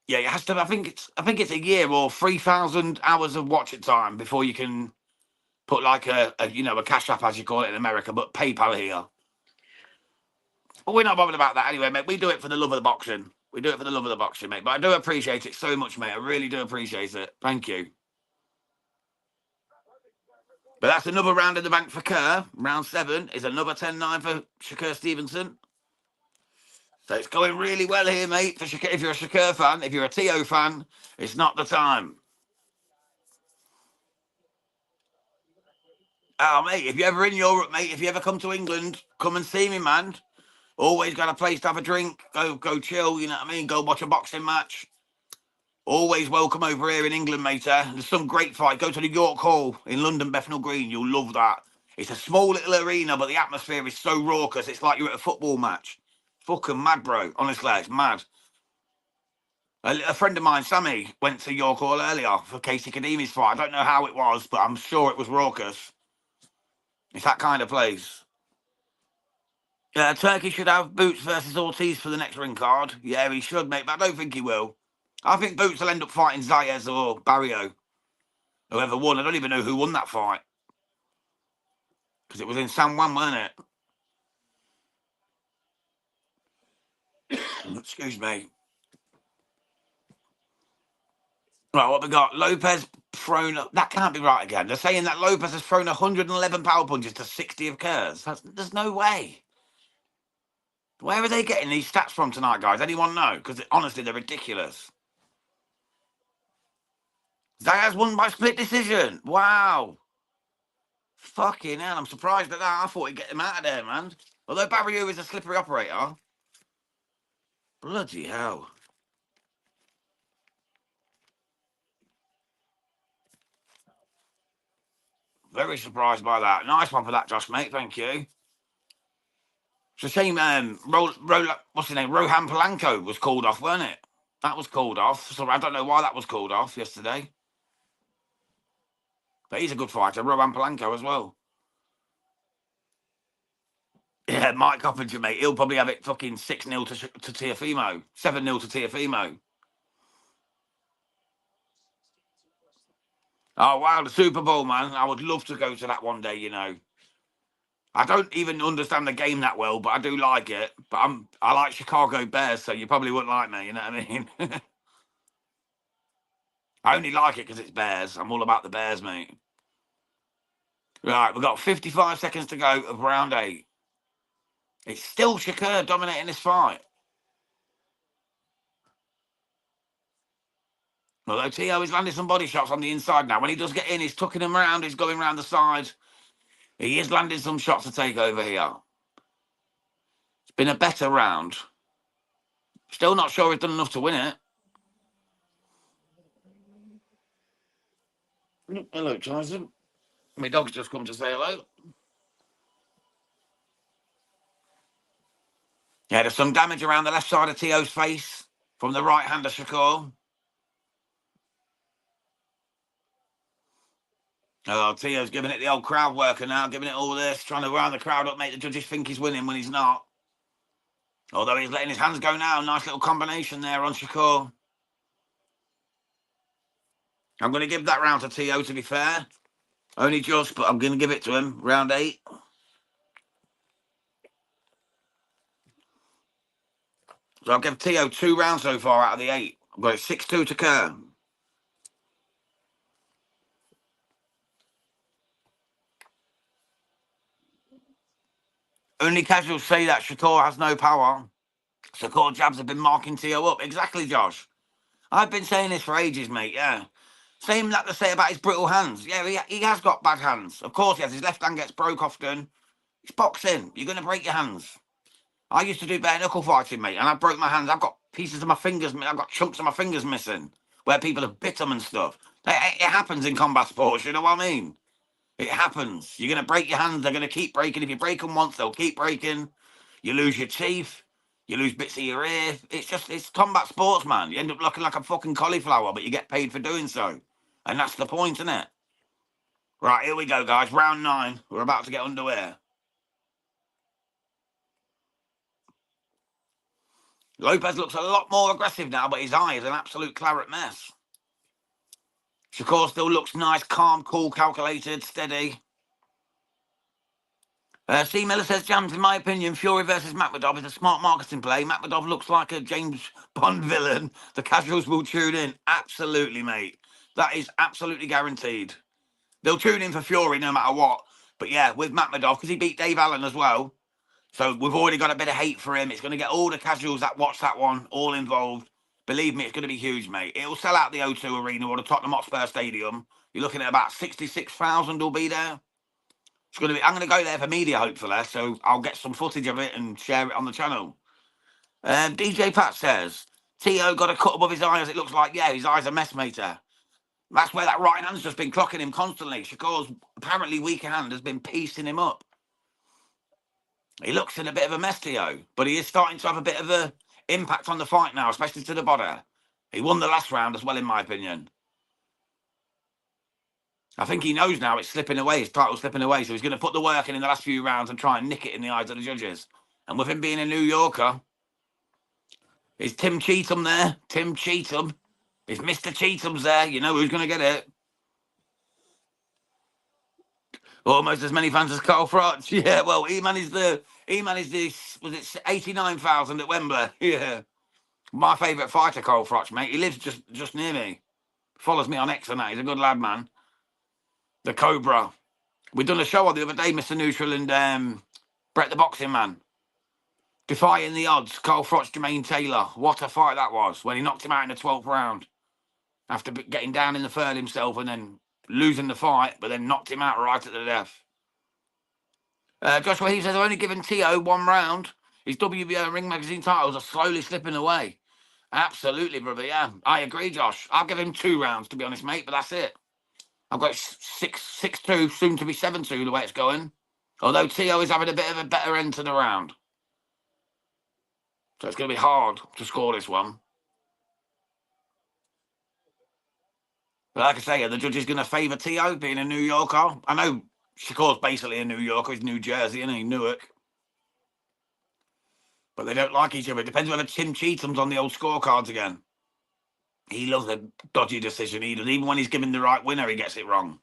Yeah, it has to. I think it's a year or 3,000 hours of watch it time before you can put like a cash app, as you call it in America, but PayPal here. But we're not bothered about that anyway, mate. We do it for the love of the boxing. We do it for the love of the boxing, mate. But I do appreciate it so much, mate. I really do appreciate it. Thank you. But that's another round in the bank for Kerr. Round 7 is another 10-9 for Shakur Stevenson. So it's going really well here, mate. For Shakur, if you're a Shakur fan, if you're a Teo fan, it's not the time. Oh, mate, if you're ever in Europe, mate, if you ever come to England, come and see me, man. Always got a place to have a drink, go chill, you know what I mean? Go watch a boxing match. Always welcome over here in England, mate. There's some great fight. Go to the York Hall in London, Bethnal Green. You'll love that. It's a small little arena, but the atmosphere is so raucous. It's like you're at a football match. Fucking mad, bro. Honestly, it's mad. A friend of mine, Sammy, went to York Hall earlier for Casey Kadimi's fight. I don't know how it was, but I'm sure it was raucous. It's that kind of place. Turkey should have Boots versus Ortiz for the next ring card. Yeah, he should, mate, but I don't think he will. I think Boots will end up fighting Zayas or Barrio. Whoever won. I don't even know who won that fight. Because it was in San Juan, wasn't it? Excuse me. Right, what we got? Lopez thrown... That can't be right again. They're saying that Lopez has thrown 111 power punches to 60 of Kerr's. There's no way. Where are they getting these stats from tonight, guys? Anyone know? Because honestly, they're ridiculous. Zayas won by split decision. Wow. Fucking hell, I'm surprised at that. I thought he'd get him out of there, man. Although Barriou is a slippery operator. Bloody hell. Very surprised by that. Nice one for that, Josh, mate. Thank you. It's a shame what's his name? Rohan Polanco was called off, weren't it? That was called off. So I don't know why that was called off yesterday. But he's a good fighter, Rohan Polanco as well. Yeah, Mike Coppinger, mate. He'll probably have it fucking 6-0 to Teofimo. 7-0 to Teofimo. Oh, wow, the Super Bowl, man. I would love to go to that one day, you know. I don't even understand the game that well, but I do like it. But I like Chicago Bears, so you probably wouldn't like me, you know what I mean? I only like it because it's Bears. I'm all about the Bears, mate. Right, we've got 55 seconds to go of round 8. It's still Shakur dominating this fight. Although Teo is landing some body shots on the inside now. When he does get in, he's tucking him around. He's going around the side. He is landing some shots to take over here. It's been a better round. Still not sure he's done enough to win it. Hello, Tyson. My dog's just come to say hello. Yeah, there's some damage around the left side of Teo's face from the right hand of Shakur. Oh, Teo's giving it the old crowd worker now, giving it all this, trying to round the crowd up, make the judges think he's winning when he's not. Although he's letting his hands go now. Nice little combination there on Shakur. I'm going to give that round to Teo, to be fair. Only just, but I'm going to give it to him. Round 8. So I'll give Teo 2 rounds so far out of the 8. I've got it 6-2 to Kerr. Only casuals say that Shakur has no power. Shakur jabs have been marking Tio up. Exactly, Josh. I've been saying this for ages, mate, yeah. Same like they say about his brittle hands. Yeah, he has got bad hands. Of course he has. His left hand gets broke often. It's boxing. You're going to break your hands. I used to do bare knuckle fighting, mate, and I broke my hands. I've got pieces of my fingers. I've got chunks of my fingers missing where people have bit them and stuff. It happens in combat sports, you know what I mean? It happens. You're going to break your hands. They're going to keep breaking. If you break them once, they'll keep breaking. You lose your teeth. You lose bits of your ear. It's combat sports, man. You end up looking like a fucking cauliflower, but you get paid for doing so. And that's the point, isn't it? Right, here we go, guys. Round 9. We're about to get underway. Lopez looks a lot more aggressive now, but his eye is an absolute claret mess. Shakur still looks nice, calm, cool, calculated, steady. C. Miller says, Jams, in my opinion, Fury versus Makmadov is a smart marketing play. Makmadov looks like a James Bond villain. The casuals will tune in. Absolutely, mate. That is absolutely guaranteed. They'll tune in for Fury no matter what. But yeah, with Makmadov, because he beat Dave Allen as well. So we've already got a bit of hate for him. It's going to get all the casuals that watch that one all involved. Believe me, it's going to be huge, mate. It'll sell out the O2 Arena or the Tottenham Hotspur Stadium. You're looking at about 66,000 will be there. It's going to be. I'm going to go there for media, hopefully, so I'll get some footage of it and share it on the channel. DJ Pat says, Tio got a cut above his eyes. It looks like, yeah, his eyes are mess, mate. That's where that right hand's just been clocking him constantly. Shakur's apparently weaker hand has been piecing him up. He looks in a bit of a mess, Tio, but he is starting to have a bit of an impact on the fight now, especially to the body. He won the last round as well, in my opinion. I think he knows now it's slipping away, his title's slipping away, so he's going to put the work in the last few rounds and try and nick it in the eyes of the judges. And with him being a New Yorker, is Tim Cheatham there? Tim Cheatham. If Mr. Cheatham's there, you know who's going to get it. Almost as many fans as Carl Frotch. Yeah, well, he managed this, was it 89,000 at Wembley? Yeah. My favourite fighter, Carl Frotch, mate. He lives just near me. Follows me on X and that. He's a good lad, man. The Cobra. We done a show on the other day, Mr. Neutral and Brett the Boxing Man. Defying the odds, Carl Frotch, Jermaine Taylor. What a fight that was when he knocked him out in the 12th round. After getting down in the third himself and then losing the fight, but then knocked him out right at the death. Joshua Heath says, I've only given Tio 1 round. His WBO Ring Magazine titles are slowly slipping away. Absolutely, brother, yeah. I agree, Josh. I'll give him 2 rounds, to be honest, mate, but that's it. I've got 6-2, soon to be 7-2, the way it's going. Although Tio is having a bit of a better end to the round. So it's going to be hard to score this one. But like I say, the judge is going to favour Tio, being a New Yorker. I know Shakur's basically a New Yorker. He's New Jersey, isn't he? Newark. But they don't like each other. It depends whether Tim Cheatham's on the old scorecards again. He loves a dodgy decision. Even when he's given the right winner, he gets it wrong.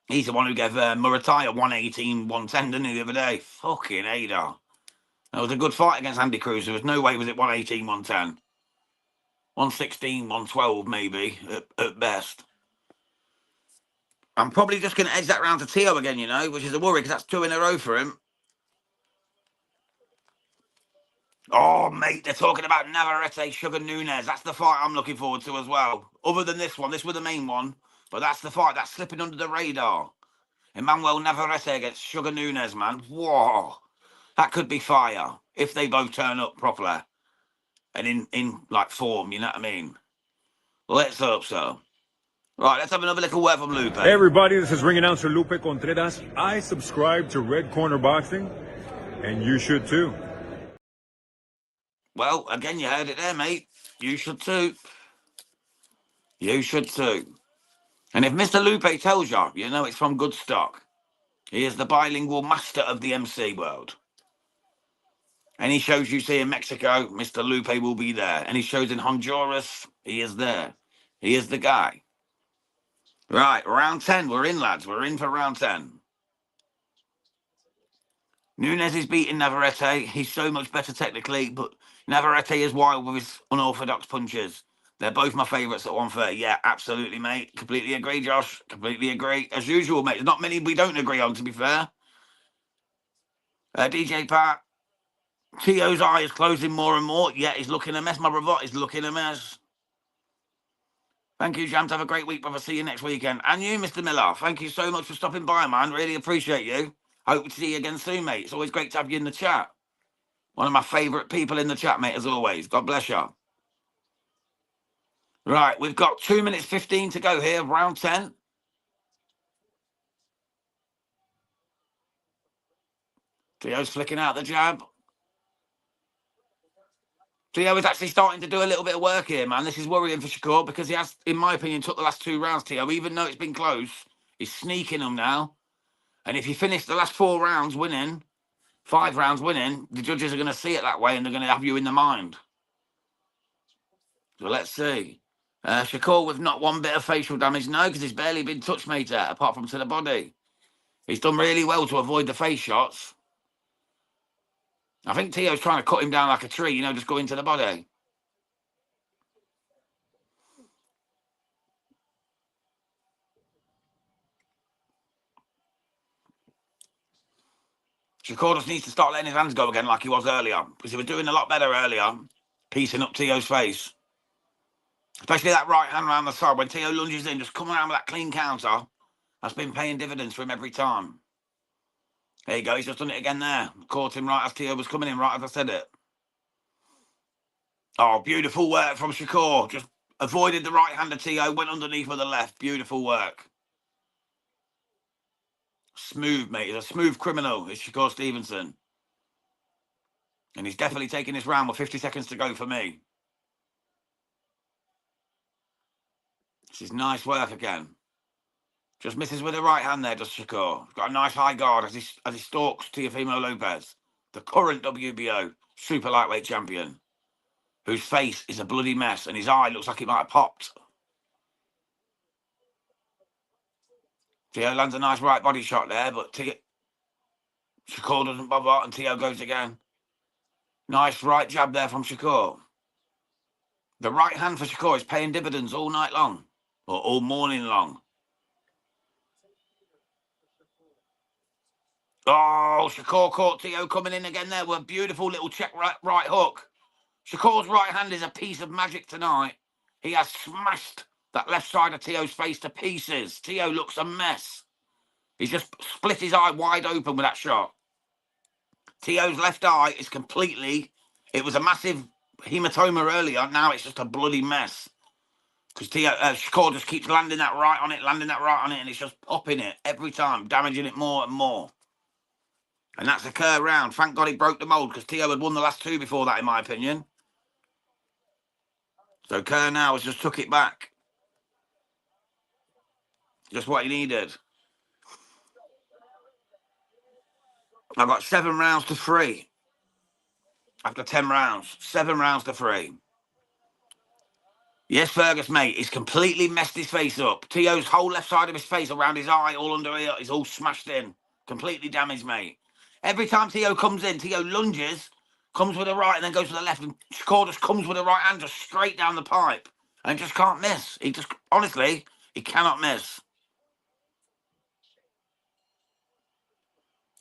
He's the one who gave Murataya 118, 110, didn't he, the other day? Fucking Ada. That was a good fight against Andy Cruz. There was no way was it 118, 110. 116, 112 maybe, at best. I'm probably just going to edge that round to Tio again, you know, which is a worry because that's 2 in a row for him. Oh, mate, they're talking about Navarrete, Sugar Nunez. That's the fight I'm looking forward to as well. Other than this one, this was the main one. But that's the fight that's slipping under the radar. Emmanuel Navarrete against Sugar Nunez, man. Whoa. That could be fire if they both turn up properly. And in like form, you know what I mean? Let's hope so. Right, let's have another little word from Lupe. Hey everybody, this is ring announcer Lupe Contreras. I subscribe to Red Corner Boxing, and you should too. Well, again, you heard it there, mate. You should too. You should too. And if Mr. Lupe tells you, you know it's from good stock. He is the bilingual master of the MC world. Any shows you see in Mexico, Mr. Lupe will be there. Any shows in Honduras, he is there. He is the guy. Right, round 10. We're in, lads. We're in for round 10. Nunez is beating Navarrete. He's so much better technically, but Navarrete is wild with his unorthodox punches. They're both my favourites at 130. Yeah, absolutely, mate. Completely agree, Josh. Completely agree. As usual, mate. There's not many we don't agree on, to be fair. DJ Pat. Tio's eye is closing more and more. Yeah, he's looking a mess. My brother is looking a mess. Thank you, Jam. Have a great week, brother. See you next weekend. And you, Mr. Miller. Thank you so much for stopping by, man. Really appreciate you. Hope to see you again soon, mate. It's always great to have you in the chat. One of my favourite people in the chat, mate, as always. God bless you. Right, we've got 2 minutes 15 to go here, round 10. Tio's flicking out the jab. Tio is actually starting to do a little bit of work here, man. This is worrying for Shakur because he has, in my opinion, took the last 2 rounds, Tio. Even though it's been close, he's sneaking them now. And if you finish the last 4 rounds winning, 5 rounds winning, the judges are going to see it that way and they're going to have you in the mind. So let's see. Shakur with not one bit of facial damage. No, because he's barely been touched, mate, apart from to the body. He's done really well to avoid the face shots. I think Tio's trying to cut him down like a tree, just go into the body. Shakur just needs to start letting his hands go again like he was earlier, because he was doing a lot better earlier, piecing up Tio's face. Especially that right hand round the side. When Tio lunges in, just come around with that clean counter. That's been paying dividends for him every time. There you go. He's just done it again there. Caught him right as Tio was coming in, right as I said it. Oh, beautiful work from Shakur. Just avoided the right hand of Tio, went underneath with the left. Beautiful work. Smooth, mate. He's a smooth criminal. It's Shakur Stevenson. And he's definitely taking this round with 50 seconds to go for me. This is nice work again. Just misses with the right hand there, does Shakur. He's got a nice high guard as he stalks Teofimo Lopez, the current WBO super lightweight champion, whose face is a bloody mess and his eye looks like it might have popped. Tio lands a nice right body shot there, but Shakur doesn't bother and Tio goes again. Nice right jab there from Shakur. The right hand for Shakur is paying dividends all night long, or all morning long. Oh, Shakur caught Tio coming in again there with a beautiful little check right hook. Shakur's right hand is a piece of magic tonight. He has smashed that left side of Tio's face to pieces. Tio looks a mess. He's just split his eye wide open with that shot. Tio's left eye is completely... It was a massive hematoma earlier. Now it's just a bloody mess. Because Shakur just keeps landing that right on it, and it's just popping it every time, damaging it more and more. And that's a Kerr round. Thank God he broke the mould, because Tio had won the last 2 before that, in my opinion. So Kerr now has just took it back. Just what he needed. I've got 7 rounds to 3. After 10 rounds. 7 rounds to 3. Yes, Fergus, mate. He's completely messed his face up. Tio's whole left side of his face, around his eye, all under here, is all smashed in. Completely damaged, mate. Every time Tio comes in, Tio lunges, comes with a right and then goes to the left. And Shakur just comes with a right hand just straight down the pipe. And just can't miss. He just, honestly, he cannot miss.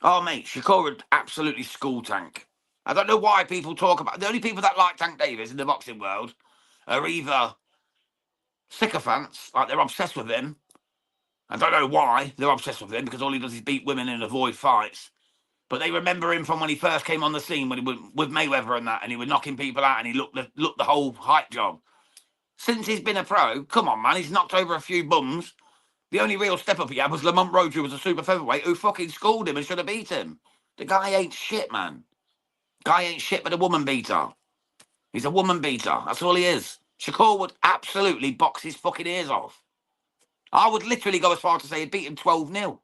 Oh, mate, Shakur would absolutely school Tank. I don't know why people talk about... The only people that like Tank Davis in the boxing world are either sycophants, like they're obsessed with him. I don't know why they're obsessed with him, because all he does is beat women and avoid fights. But they remember him from when he first came on the scene, when he was with Mayweather and that, and he was knocking people out, and he looked the whole hype job. Since he's been a pro, come on, man, he's knocked over a few bums. The only real step-up he had was Lamont Roach, who was a super featherweight, who fucking schooled him and should have beat him. The guy ain't shit, man. Guy ain't shit but a woman beater. He's a woman beater. That's all he is. Shakur would absolutely box his fucking ears off. I would literally go as far to say he'd beat him 12-0.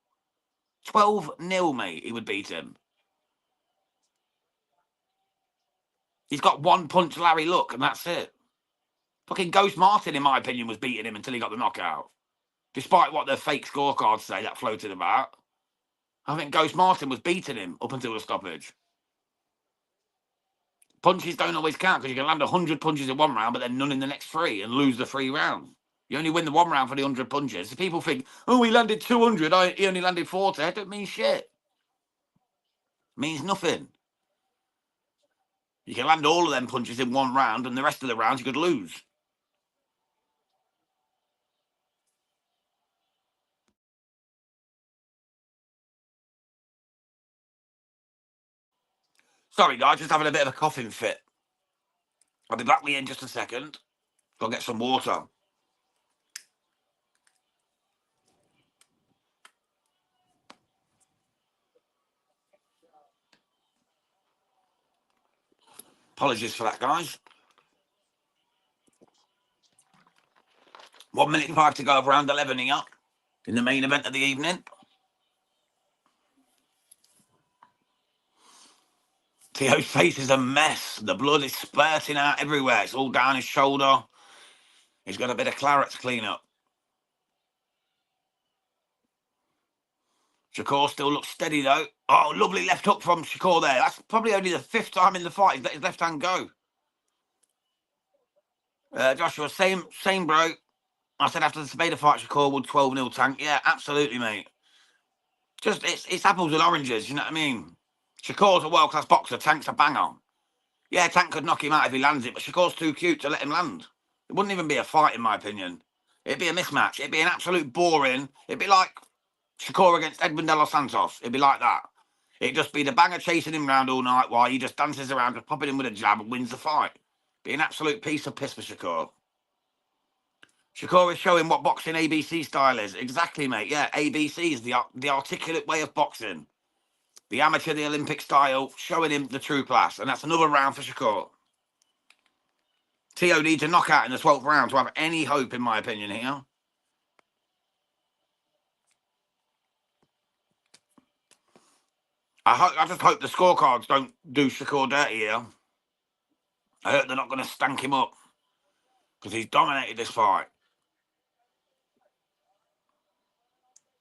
12-0, mate, he would beat him. He's got one punch Larry look, and that's it. Fucking Ghost Martin, in my opinion, was beating him until he got the knockout. Despite what the fake scorecards say that floated about. I think Ghost Martin was beating him up until the stoppage. punches don't always count because you can land 100 punches in one round, but then none in the next 3 and lose the 3 rounds. You only win the 1 round for the 100 punches. So people think, oh, he landed 200. He only landed 40. That don't mean shit. It means nothing. You can land all of them punches in 1 round, and the rest of the rounds you could lose. Sorry, guys, just having a bit of a coughing fit. I'll be back with you in just a second. Go get some water. Apologies for that, guys. 1 minute 5 to go of round 11 here in the main event of the evening. Teo's face is a mess. The blood is spurting out everywhere. It's all down his shoulder. He's got a bit of claret to clean up. Shakur still looks steady, though. Oh, lovely left hook from Shakur there. That's probably only the 5th time in the fight he's let his left hand go. Joshua, same, bro. I said after the Spada fight, Shakur would 12-0 tank. Yeah, absolutely, mate. Just, it's apples and oranges, you know what I mean? Shakur's a world-class boxer. Tank's a banger. Yeah, Tank could knock him out if he lands it, but Shakur's too cute to let him land. It wouldn't even be a fight, in my opinion. It'd be a mismatch. It'd be an absolute boring. It'd be like Shakur against Edmund De Los Santos. It'd be like that. It'd just be the banger chasing him around all night while he just dances around, just popping him with a jab and wins the fight. Be an absolute piece of piss for Shakur. Shakur is showing what boxing ABC style is. Exactly, mate. Yeah, ABC is the articulate way of boxing. The amateur, the Olympic style, showing him the true class. And that's another round for Shakur. Teo needs a knockout in the 12th round to have any hope, in my opinion, here. I just hope the scorecards don't do Shakur dirty here. I hope they're not going to stank him up because he's dominated this fight.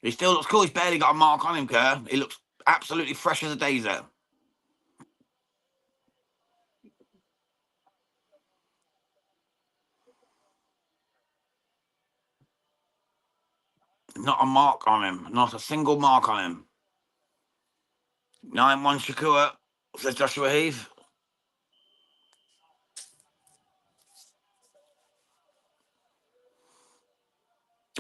He still looks cool. He's barely got a mark on him, Kerr. He looks absolutely fresh as a daisy. Not a mark on him. Not a single mark on him. 9-1 Shakur, says Joshua Heath.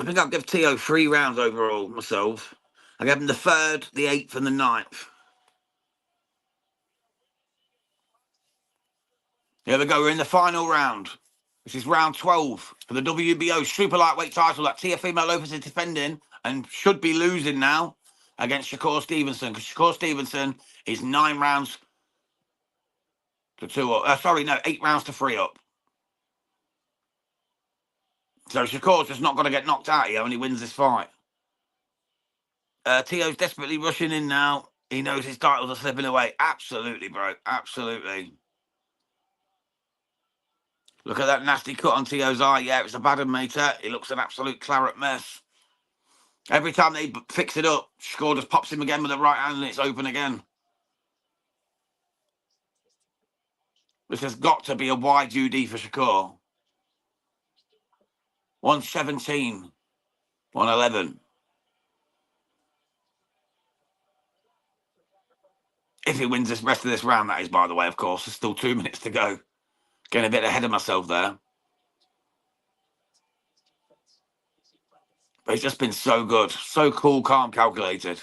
I think I'll give Teo 3 rounds overall myself. I gave him the 3rd, the 8th, and the 9th. Here we go. We're in the final round. This is round 12 for the WBO super lightweight title that Teofimo Lopez is defending and should be losing now against Shakur Stevenson, because Shakur Stevenson is 9 rounds to 2 up. 8 rounds to 3 up. So Shakur's just not going to get knocked out here when he wins this fight. Teo's desperately rushing in now. He knows his titles are slipping away. Absolutely, bro. Absolutely. Look at that nasty cut on Teo's eye. Yeah, it's a bad one, mate. He looks an absolute claret mess. Every time they fix it up, Shakur just pops him again with the right hand and it's open again. This has got to be a wide UD for Shakur. 117. 111. If he wins this rest of this round, that is, by the way, of course. There's still 2 minutes to go. Getting a bit ahead of myself there. But he's just been so good. So cool, calm, calculated.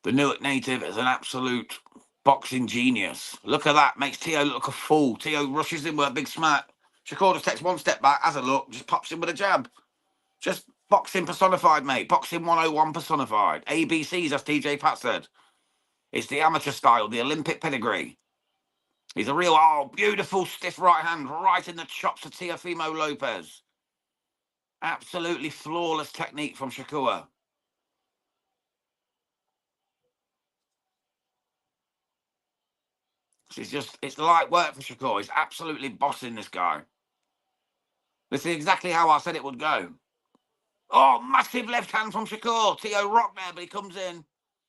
The Newarke native is an absolute boxing genius. Look at that. Makes Teo look a fool. Teo rushes in with a big smack. Shakur just takes 1 step back, has a look, just pops in with a jab. Just boxing personified, mate. Boxing 101 personified. ABCs, as TJ Pat said. It's the amateur style, the Olympic pedigree. He's a real, beautiful stiff right hand right in the chops of Teofimo Lopez. Absolutely flawless technique from Shakur. It's light work for Shakur. He's absolutely bossing this guy. This is exactly how I said it would go. Oh, massive left hand from Shakur. Teo rocked there, but he comes in,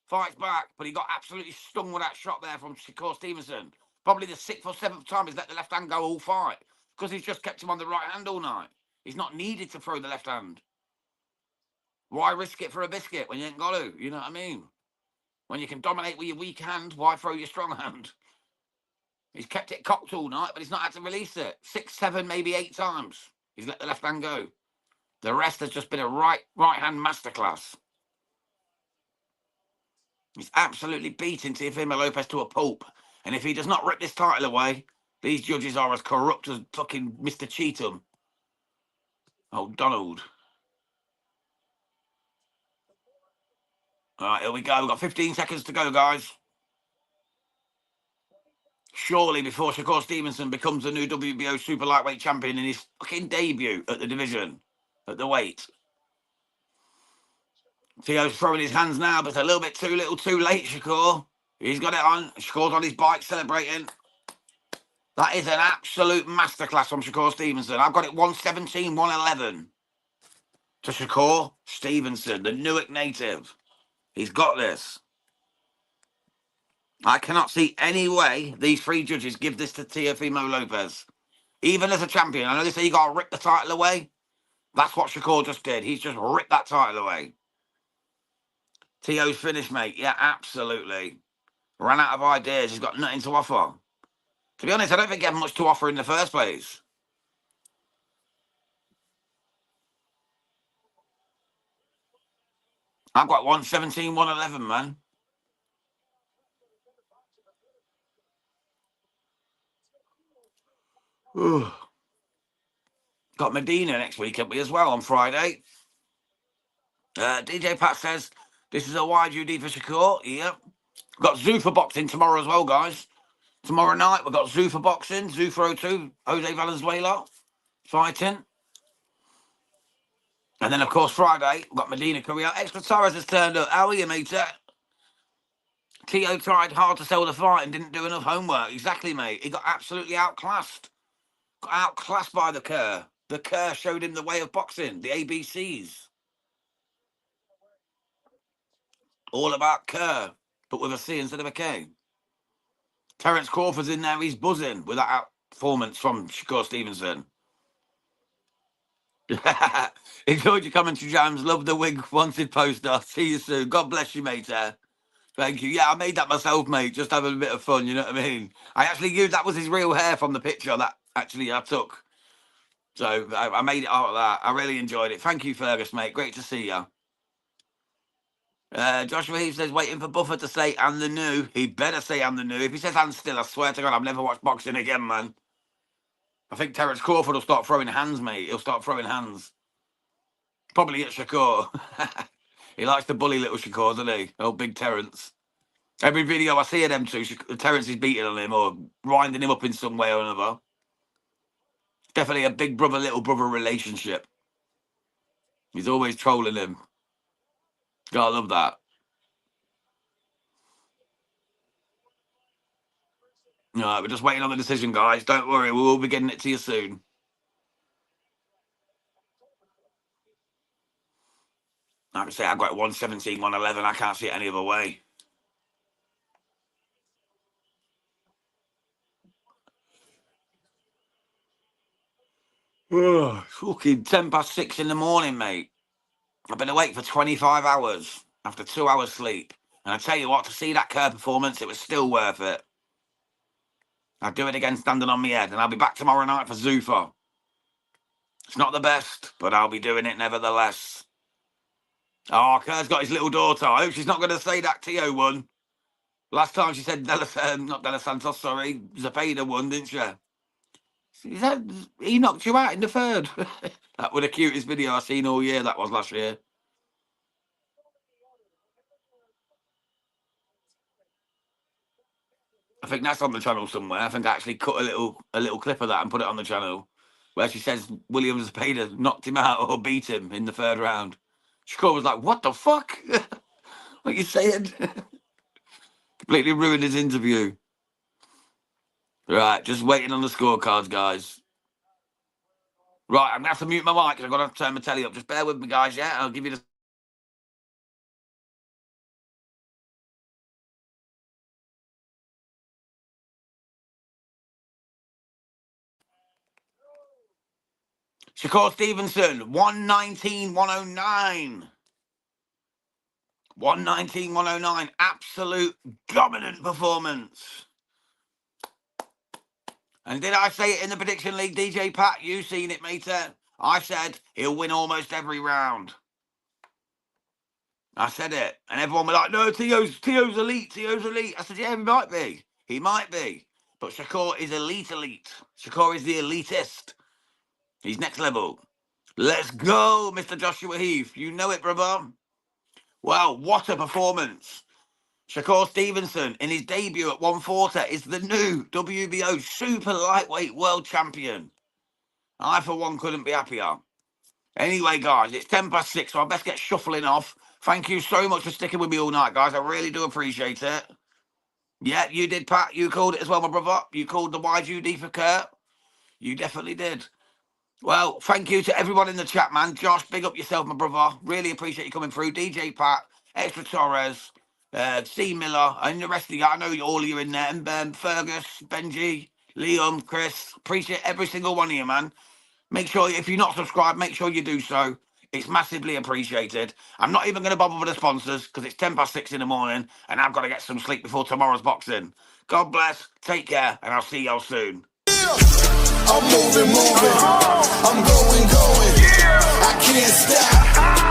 fights back, but he got absolutely stung with that shot there from Shakur Stevenson. Probably the 6th or 7th time he's let the left hand go all fight because he's just kept him on the right hand all night. He's not needed to throw the left hand. Why risk it for a biscuit when you ain't got to? You know what I mean? When you can dominate with your weak hand, why throw your strong hand? He's kept it cocked all night, but he's not had to release it. 6, 7, maybe 8 times. He's let the left hand go. The rest has just been a right hand masterclass. He's absolutely beating Teofimo Lopez to a pulp. And if he does not rip this title away, these judges are as corrupt as fucking Mr. Cheatham. Oh, Donald. All right, here we go. We've got 15 seconds to go, guys. Surely before Shakur Stevenson becomes the new WBO super lightweight champion in his fucking debut at the division, at the weight. Teo's throwing his hands now, but it's a little bit too little too late, Shakur. He's got it on. Shakur's on his bike celebrating. That is an absolute masterclass from Shakur Stevenson. I've got it 117, 111 to Shakur Stevenson, the Newarke native. He's got this. I cannot see any way these 3 judges give this to Teofimo Lopez. Even as a champion, I know they say you got to rip the title away. That's what Shakur just did. He's just ripped that title away. Teo's finished, mate. Yeah, absolutely. Ran out of ideas. He's got nothing to offer. To be honest, I don't think he had much to offer in the first place. I've got 117, 111, man. Ugh. Got Medina next week, haven't we, as well, on Friday. DJ Pat says, this is a wide UD for Shakur. Yep. Got Zuffa boxing tomorrow as well, guys. Tomorrow night, we've got Zuffa boxing. Zuffa 02, Jose Valenzuela fighting. And then, of course, Friday, we've got Medina Korea. Extra Torres has turned up. How are you, mate? Teo tried hard to sell the fight and didn't do enough homework. Exactly, mate. He got absolutely outclassed. Got outclassed by the Kerr. The Kerr showed him the way of boxing, the ABCs. All about Kerr, but with a C instead of a K. Terence Crawford's in there. He's buzzing with that performance from Shakur Stevenson. Enjoyed your commentary, James. Love the wig wanted poster. See you soon. God bless you, mate. Thank you. Yeah, I made that myself, mate. Just having a bit of fun, you know what I mean? I actually used that was his real hair from the picture that actually I took. So I made it out of that. I really enjoyed it. Thank you, Fergus, mate. Great to see you. Joshua Heath says, waiting for Buffer to say, and the new. He better say, and the new. If he says, and still, I swear to God, I've never watched boxing again, man. I think Terence Crawford will start throwing hands, mate. He'll start throwing hands. Probably at Shakur. He likes to bully little Shakur, doesn't he? Oh, big Terence. Every video I see of them two, Terence is beating on him or winding him up in some way or another. Definitely a big brother, little brother relationship. He's always trolling him. Gotta love that. All right, we're just waiting on the decision, guys. Don't worry, we'll be getting it to you soon. Like I say, I've got 117, 111. I can't see it any other way. Fucking 6:10 in the morning, mate. I've been awake for 25 hours after 2 hours sleep. And I tell you what, to see that Kerr performance, it was still worth it. I'll do it again standing on my head. And I'll be back tomorrow night for Zuffa. It's not the best, but I'll be doing it nevertheless. Oh, Kerr's got his little daughter. I hope she's not going to say that Teo won. Last time she said, not Della Santos, sorry. Zepeda won, didn't she? He knocked you out in the third. That was the cutest video I've seen all year. That was last year. I think that's on the channel somewhere. I think I actually cut a little clip of that and put it on the channel where she says Williams Zepeda knocked him out or beat him in the third round. Shakur was like, what the fuck? What are you saying? Completely ruined his interview. Right, just waiting on the scorecards, guys. Right, I'm going to have to mute my mic because I've got to turn my telly up. Just bear with me, guys, yeah? I'll give you the... Shakur Stevenson, 119, 109. 119, 109. Absolute dominant performance. And did I say it in the prediction league, DJ Pat? You seen it, mate. I said he'll win almost every round. I said it. And everyone was like, no, Teo's elite. Teo's elite. I said, yeah, he might be. He might be. But Shakur is elite. Shakur is the elitist. He's next level. Let's go, Mr. Joshua Heath. You know it, brother. Well, what a performance. Shakur Stevenson, in his debut at 140, is the new WBO super lightweight world champion. I, for one, couldn't be happier. Anyway, guys, it's 6:10, so I best get shuffling off. Thank you so much for sticking with me all night, guys. I really do appreciate it. Yeah, you did, Pat. You called it as well, my brother. You called the YGD for Kurt. You definitely did. Well, thank you to everyone in the chat, man. Josh, big up yourself, my brother. Really appreciate you coming through. DJ Pat, Extra Torres, C. Miller, and the rest of you. I know all of you in there. And Fergus, Benji, Liam, Chris. Appreciate every single one of you, man. Make sure, if you're not subscribed, make sure you do so. It's massively appreciated. I'm not even going to bother with the sponsors because it's 6:10 in the morning and I've got to get some sleep before tomorrow's boxing. God bless, take care, and I'll see y'all soon. I'm moving. I'm going. I can't stop.